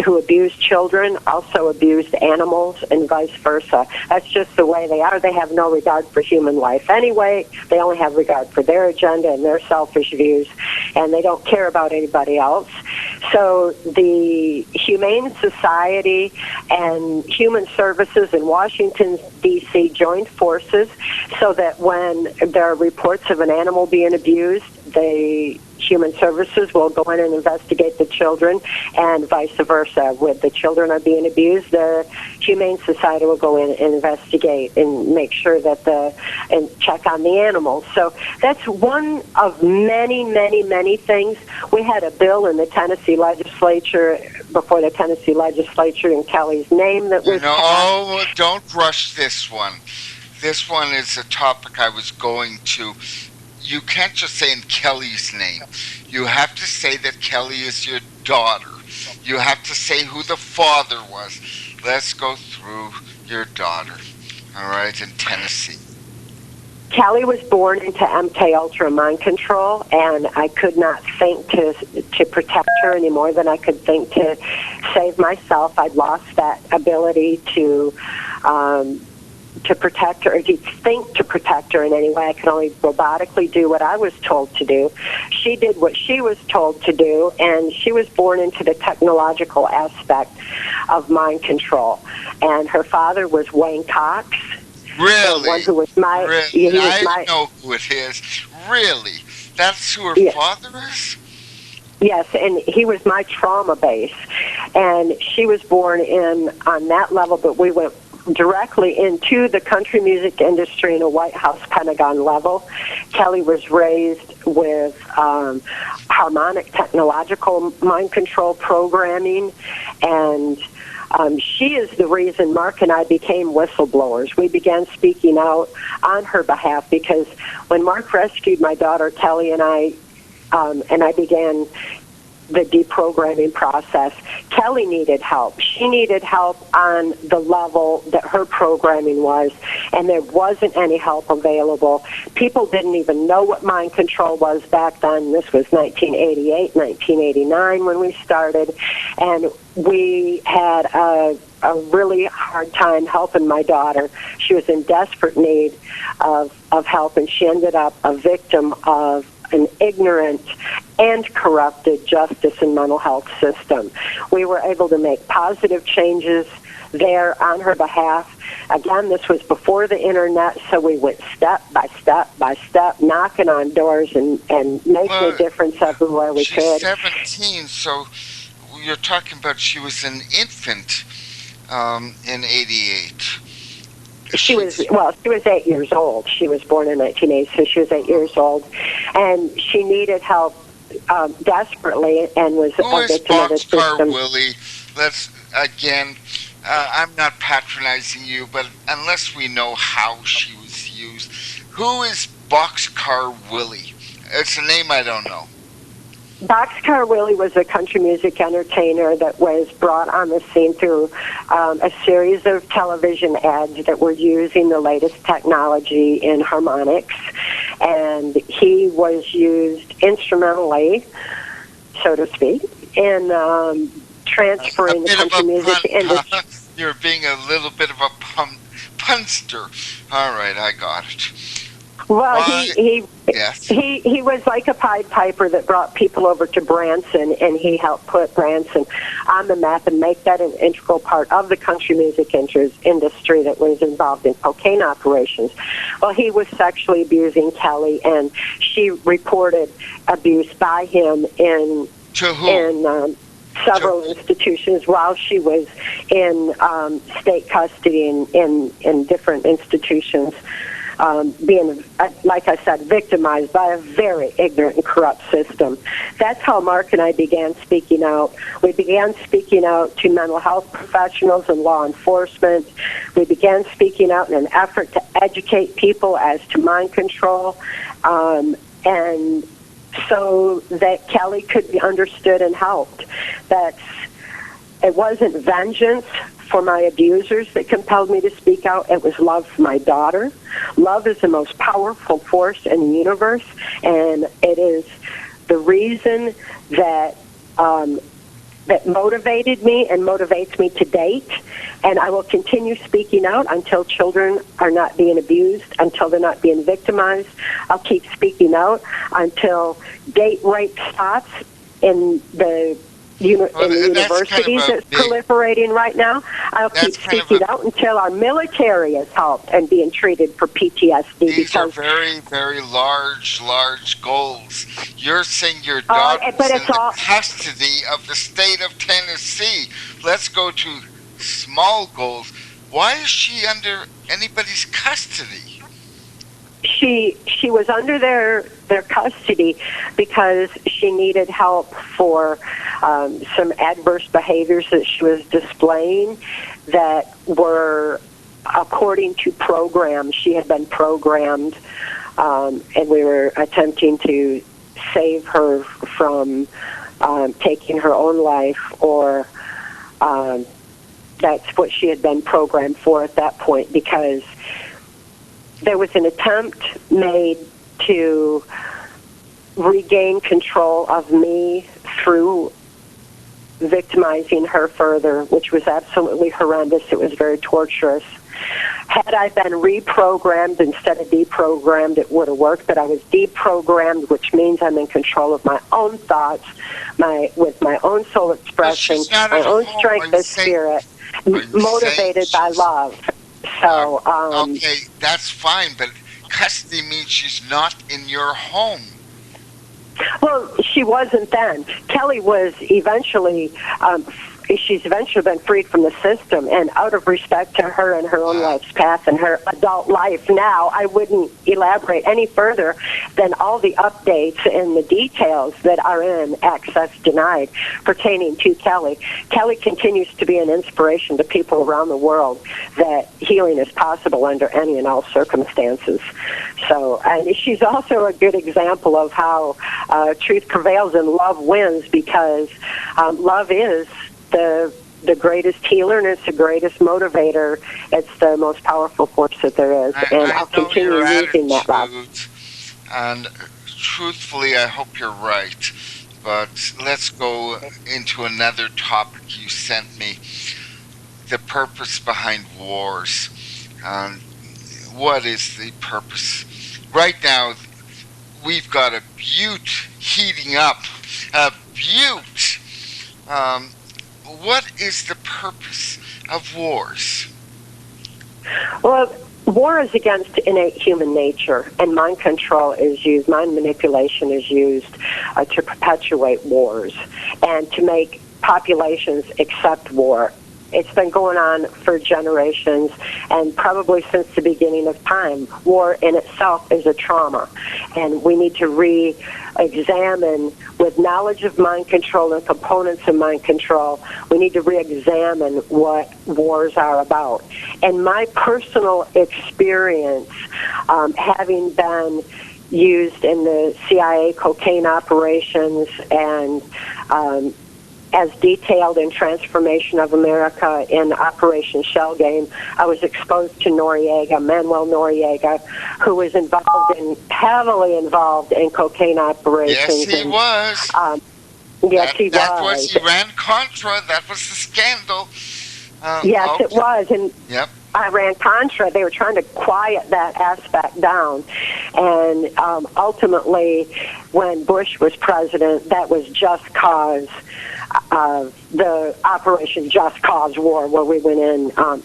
who abused children also abused animals, and vice versa. That's just the way they are. They have no regard for human life anyway. They only have regard for their agenda and their selfish views, and they don't care about anybody else. So the Humane Society and Human Services in Washington, D.C. joined forces so that when there are reports of an animal being abused, the Human Services will go in and investigate the children, and vice versa. When the children are being abused, the Humane Society will go in and investigate and make sure that and check on the animals. So that's one of many, many, many things. We had a bill in the Tennessee legislature, before the Tennessee legislature, in Kelly's name that was passed. Oh, don't rush this one. This one is a topic I was going to. You can't just say in Kelly's name. You have to say that Kelly is your daughter. You have to say who the father was. Let's go through your daughter, all right, in Tennessee. Kelly was born into MK-Ultra mind control, and I could not think to protect her any more than I could think to save myself. I'd lost that ability to protect her, or to think to protect her in any way. I could only robotically do what I was told to do. She did what she was told to do, and she was born into the technological aspect of mind control. And her father was Wayne Cox. Really? The one who was my... Really? I know who it is. Really? That's who her father is? Yes, and he was my trauma base. And she was born in on that level, but we went directly into the country music industry in a White House Pentagon level. Kelly was raised with harmonic technological mind control programming, and she is the reason Mark and I became whistleblowers. We began speaking out on her behalf because when Mark rescued my daughter Kelly and I and I began the deprogramming process. Kelly needed help. She needed help on the level that her programming was, and there wasn't any help available. People didn't even know what mind control was back then. This was 1988, 1989 when we started, and we had a really hard time helping my daughter. She was in desperate need of help, and she ended up a victim of an ignorant and corrupted justice and mental health system. We were able to make positive changes there on her behalf. Again, this was before the internet, so we went step by step by step, knocking on doors and making a difference everywhere we could. She's 17, so you're talking about she was an infant in 88. She was 8 years old. She was born in 1980, so she was 8 years old. And she needed help desperately and was a victim of the system. Boxcar Willie? Let's, again, I'm not patronizing you, but unless we know how she was used, who is Boxcar Willie? It's a name I don't know. Boxcar Willie was a country music entertainer that was brought on the scene through a series of television ads that were using the latest technology in harmonics, and he was used instrumentally, so to speak, in transferring the country music industry. You're being a little bit of a punster. All right, I got it. Well, he was like a Pied Piper that brought people over to Branson, and he helped put Branson on the map and make that an integral part of the country music industry that was involved in cocaine operations. Well, he was sexually abusing Kelly, and she reported abuse by him in several institutions while she was in state custody in different institutions. Being, like I said, victimized by a very ignorant and corrupt system. That's how Mark and I began speaking out. We began speaking out to mental health professionals and law enforcement. We began speaking out in an effort to educate people as to mind control, and so that Kelly could be understood and helped. It wasn't vengeance for my abusers that compelled me to speak out. It was love for my daughter. Love is the most powerful force in the universe, and it is the reason that that motivated me and motivates me to date. And I will continue speaking out until children are not being abused, until they're not being victimized. I'll keep speaking out until date rape stops in the universities that's proliferating right now. I'll keep speaking out until our military is helped and being treated for PTSD. These are very, very large goals. You're saying your daughter's in the custody of the state of Tennessee. Let's go to small goals. Why is she under anybody's custody? She was under their custody because she needed help for some adverse behaviors that she was displaying that were according to programs. She had been programmed, and we were attempting to save her from taking her own life, or that's what she had been programmed for at that point, because there was an attempt made to regain control of me through victimizing her further, which was absolutely horrendous. It was very torturous. Had I been reprogrammed instead of deprogrammed, it would have worked, but I was deprogrammed, which means I'm in control of my own thoughts, with my own soul expression, my own strength of spirit, motivated by love. So, okay, that's fine, but custody means she's not in your home. Well, she wasn't then. Kelly was eventually she's eventually been freed from the system, and out of respect to her and her own life's path and her adult life now, I wouldn't elaborate any further than all the updates and the details that are in Access Denied pertaining to Kelly. Kelly continues to be an inspiration to people around the world that healing is possible under any and all circumstances. So, and she's also a good example of how truth prevails and love wins, because love is the greatest healer, and it's the greatest motivator. It's the most powerful force that there is, and I'll continue using that love. And truthfully, I hope you're right. But let's go into another topic you sent me: the purpose behind wars. What is the purpose? Right now, we've got a butte heating up. A butte. What is the purpose of wars? Well, war is against innate human nature, and mind control is used, mind manipulation is used to perpetuate wars and to make populations accept war. It's been going on for generations, and probably since the beginning of time. War in itself is a trauma, and we need to re-examine, with knowledge of mind control and components of mind control, we need to re-examine what wars are about. And my personal experience, having been used in the CIA cocaine operations and as detailed in Transformation of America in Operation Shell Game, I was exposed to Manuel Noriega, who was heavily involved in cocaine operations. Yes, he was. That was Iran-Contra. That was the scandal. Yes, it was. And yep. Iran-Contra, they were trying to quiet that aspect down. And ultimately, when Bush was president, that was just cause the Operation Just Cause War, where we went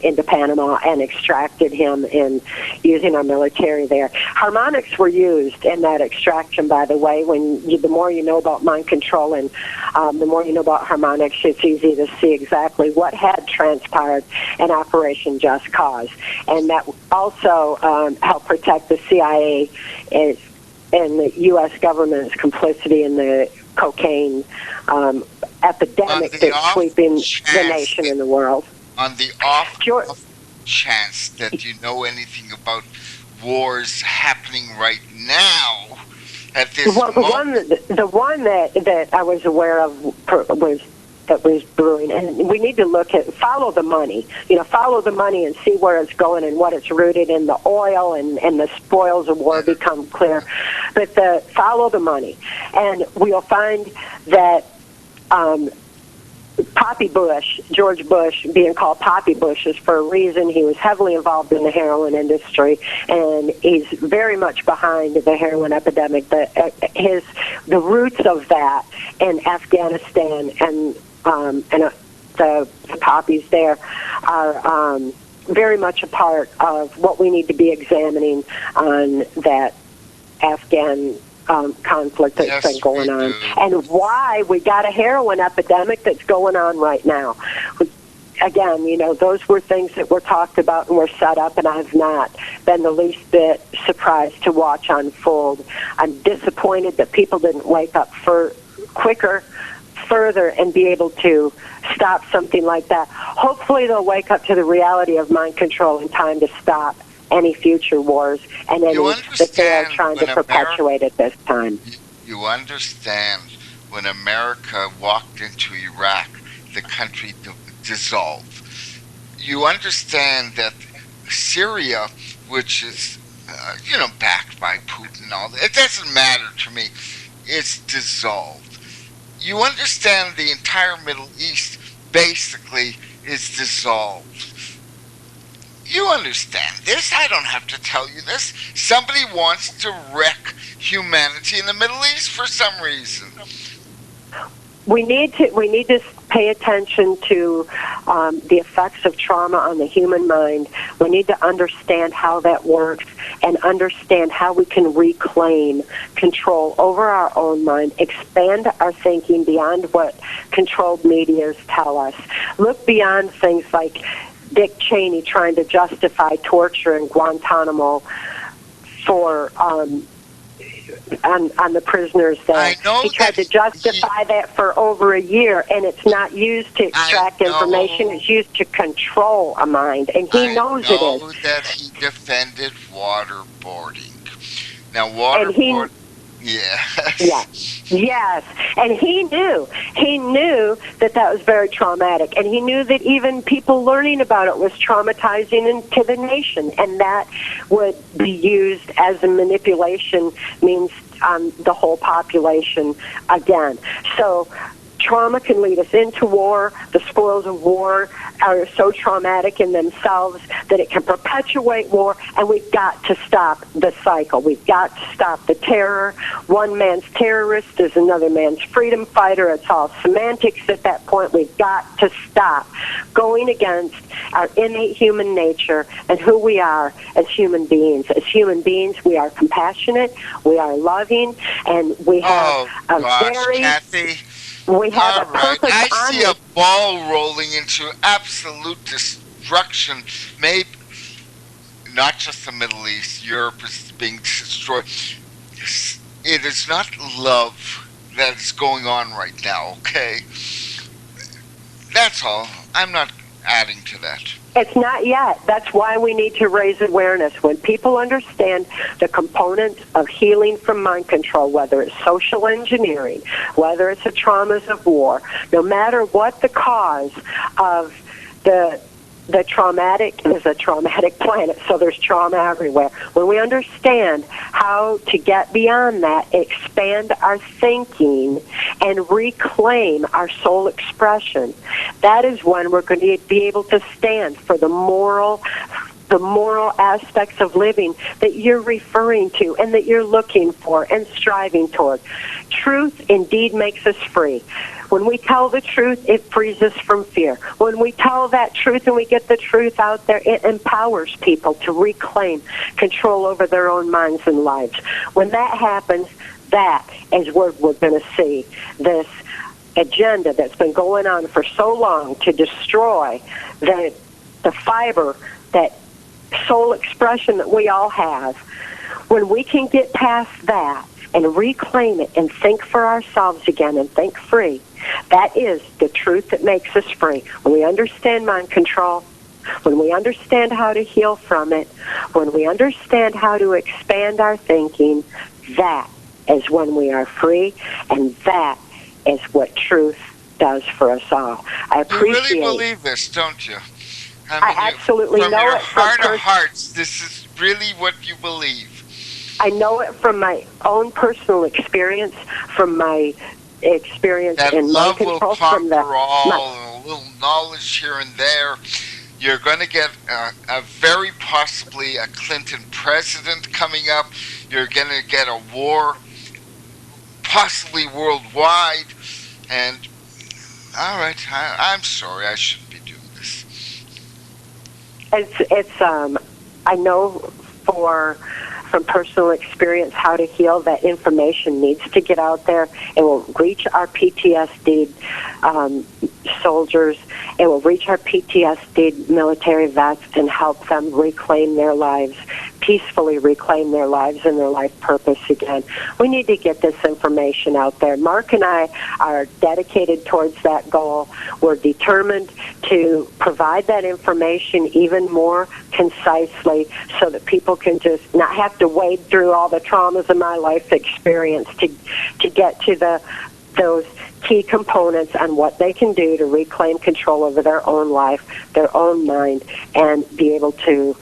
into Panama and extracted him in using our military there. Harmonics were used in that extraction, by the way. The more you know about mind control and the more you know about harmonics, it's easy to see exactly what had transpired in Operation Just Cause. And that also helped protect the CIA and the U.S. government's complicity in the cocaine epidemic that's sweeping the nation and the world. On the off chance that you know anything about wars happening right now at this moment. The one that I was aware of was brewing, and we need to follow the money. Follow the money and see where it's going and what it's rooted in. The oil and the spoils of war become clear, but follow the money, and we'll find that George Bush, being called Poppy Bush, is for a reason. He was heavily involved in the heroin industry, and he's very much behind the heroin epidemic. The roots of that in Afghanistan and the poppies there are very much a part of what we need to be examining on that Afghan conflict that's been going on, and why we got a heroin epidemic that's going on right now. Again, those were things that were talked about and were set up, and I've not been the least bit surprised to watch unfold. I'm disappointed that people didn't wake up quicker, further, and be able to stop something like that. Hopefully they'll wake up to the reality of mind control in time to stop any future wars and any that they are trying to perpetuate at this time. You understand, when America walked into Iraq, the country dissolved. You understand that Syria, which is, backed by Putin and all that, it doesn't matter to me, it's dissolved. You understand the entire Middle East basically is dissolved. You understand this. I don't have to tell you this. Somebody wants to wreck humanity in the Middle East for some reason. We need to pay attention to the effects of trauma on the human mind. We need to understand how that works and understand how we can reclaim control over our own mind, expand our thinking beyond what controlled medias tell us, look beyond things like Dick Cheney trying to justify torture in Guantanamo for on the prisoners there. I know he tried to justify that for over a year, and it's not used to extract information. It's used to control a mind, and he knows it is. I know that he defended waterboarding. Now, waterboarding... Yes, and he knew that was very traumatic, and he knew that even people learning about it was traumatizing to the nation, and that would be used as a manipulation means on the whole population again. So trauma can lead us into war. The spoils of war are so traumatic in themselves that it can perpetuate war, and we've got to stop the cycle. We've got to stop the terror. One man's terrorist is another man's freedom fighter. It's all semantics at that point. We've got to stop going against our innate human nature and who we are as human beings. As human beings, we are compassionate, we are loving, and we have Cathy. We have a purpose. I see a ball rolling into absolute destruction. Maybe not just the Middle East. Europe is being destroyed. It is not love that is going on right now, okay? That's all. I'm not adding to that. It's not yet. That's why we need to raise awareness. When people understand the components of healing from mind control, whether it's social engineering, whether it's the traumas of war, no matter what the cause of the traumatic, is a traumatic planet, so there's trauma everywhere. When we understand how to get beyond that, expand our thinking, and reclaim our soul expression, that is when we're going to be able to stand for the moral aspects of living that you're referring to and that you're looking for and striving toward. Truth indeed makes us free. When we tell the truth, it frees us from fear. When we tell that truth and we get the truth out there, it empowers people to reclaim control over their own minds and lives. When that happens, that is where we're going to see this agenda that's been going on for so long to destroy the fiber, that soul expression that we all have. When we can get past that and reclaim it and think for ourselves again and think free, that is the truth that makes us free. When we understand mind control, when we understand how to heal from it, when we understand how to expand our thinking, that is when we are free, and that is what truth does for us all. I appreciate. You really believe this, don't you? I absolutely know it. From your heart of hearts, this is really what you believe. I know it from my own personal experience, from my experience that in mind control. That love will conquer all, and a little knowledge here and there. You're going to get a very possibly a Clinton president coming up. You're going to get a war, possibly worldwide. And, all right, I'm sorry, I shouldn't be doing this. I know from personal experience how to heal. That information needs to get out there. It will reach our PTSD soldiers. It will reach our PTSD military vets and help them reclaim their lives, peacefully reclaim their lives and their life purpose again. We need to get this information out there. Mark and I are dedicated towards that goal. We're determined to provide that information even more concisely so that people can just not have to wade through all the traumas of my life experience to get to those key components on what they can do to reclaim control over their own life, their own mind, and be able to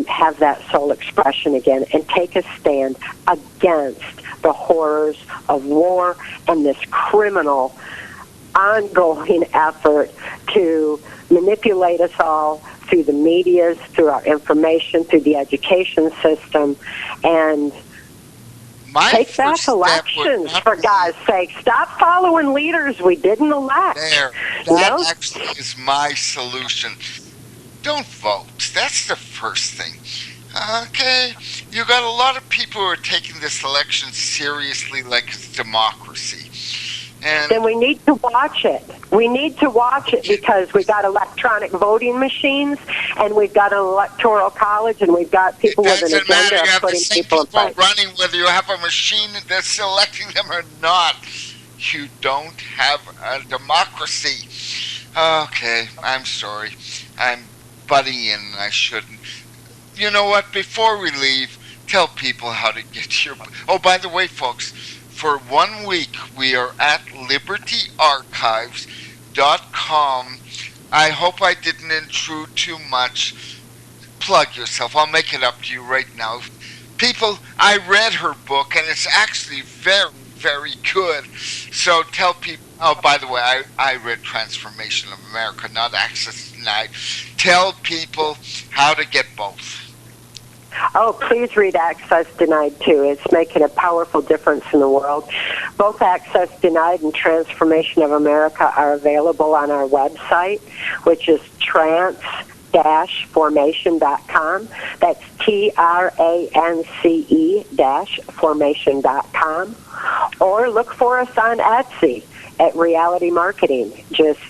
have that soul expression again and take a stand against the horrors of war and this criminal ongoing effort to manipulate us all through the medias, through our information, through the education system, and take back elections, for God's sake. Stop following leaders we didn't elect. That actually is my solution. Don't vote. That's the first thing. Okay, you got a lot of people who are taking this election seriously, like it's democracy. And Then we need to watch it. We need to watch it because we got electronic voting machines, and we've got an electoral college, and we've got people with an doesn't matter. agenda You of have the putting same people in people place. running, whether you have a machine that's selecting them or not. You don't have a democracy. Okay, I'm sorry. I'm butting in. I shouldn't. You know what? Before we leave, tell people how to get your. Oh, by the way, folks, for 1 week we are at libertyarchives.com. I hope I didn't intrude too much. Plug yourself. I'll make it up to you right now. People, I read her book, and it's actually very, very good. So tell people. Oh, by the way, I read Transformation of America, not Access Denied. Tell people how to get both. Oh, please read Access Denied, too. It's making a powerful difference in the world. Both Access Denied and Transformation of America are available on our website, which is trance-formation.com. That's TRANCE-formation.com. Or look for us on Etsy at Reality Marketing. Just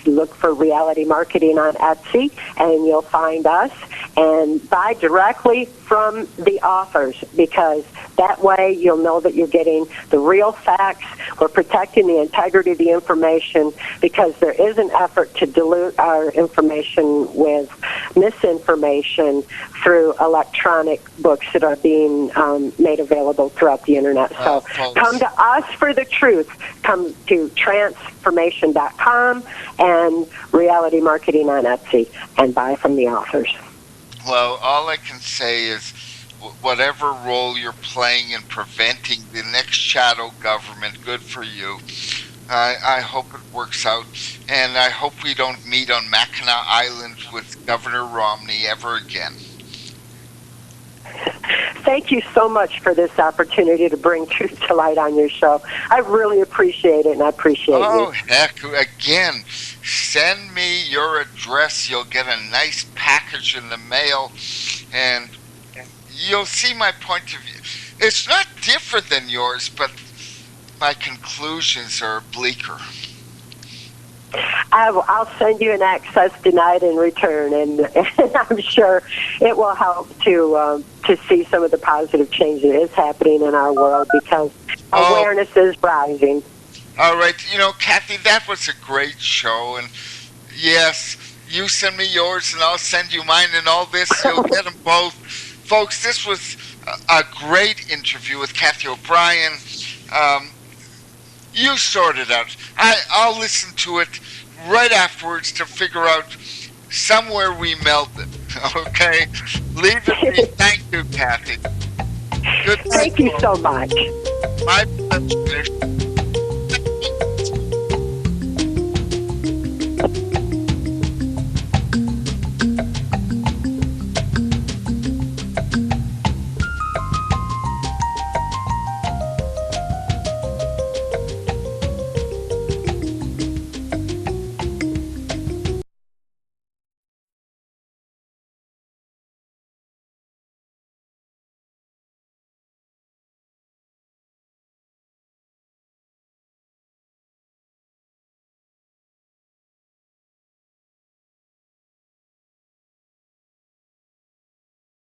look for Reality Marketing on Etsy, and you'll find us. And buy directly from the authors, because that way you'll know that you're getting the real facts. We're protecting the integrity of the information, because there is an effort to dilute our information with misinformation through electronic books that are being made available throughout the internet. So come to us for the truth. Come to transformation.com and Reality Marketing on Etsy and buy from the authors. Well, all I can say is whatever role you're playing in preventing the next shadow government, good for you. I hope it works out, and I hope we don't meet on Mackinac Island with Governor Romney ever again. Thank you so much for this opportunity to bring truth to light on your show. I really appreciate it, and I appreciate you. Oh, heck, again, send me your address. You'll get a nice package in the mail, and you'll see my point of view. It's not different than yours, but my conclusions are bleaker. I'll send you an Access Denied in return, and I'm sure it will help to see some of the positive change that is happening in our world, because awareness is rising. All right, Cathy, that was a great show, and yes, you send me yours, and I'll send you mine, and all this, you'll get them both. Folks, this was a great interview with Cathy O'Brien. You sort it out. I'll listen to it right afterwards to figure out somewhere we melted. Okay? Leave it be. Thank you, Cathy. Good. Thank you so much. My pleasure.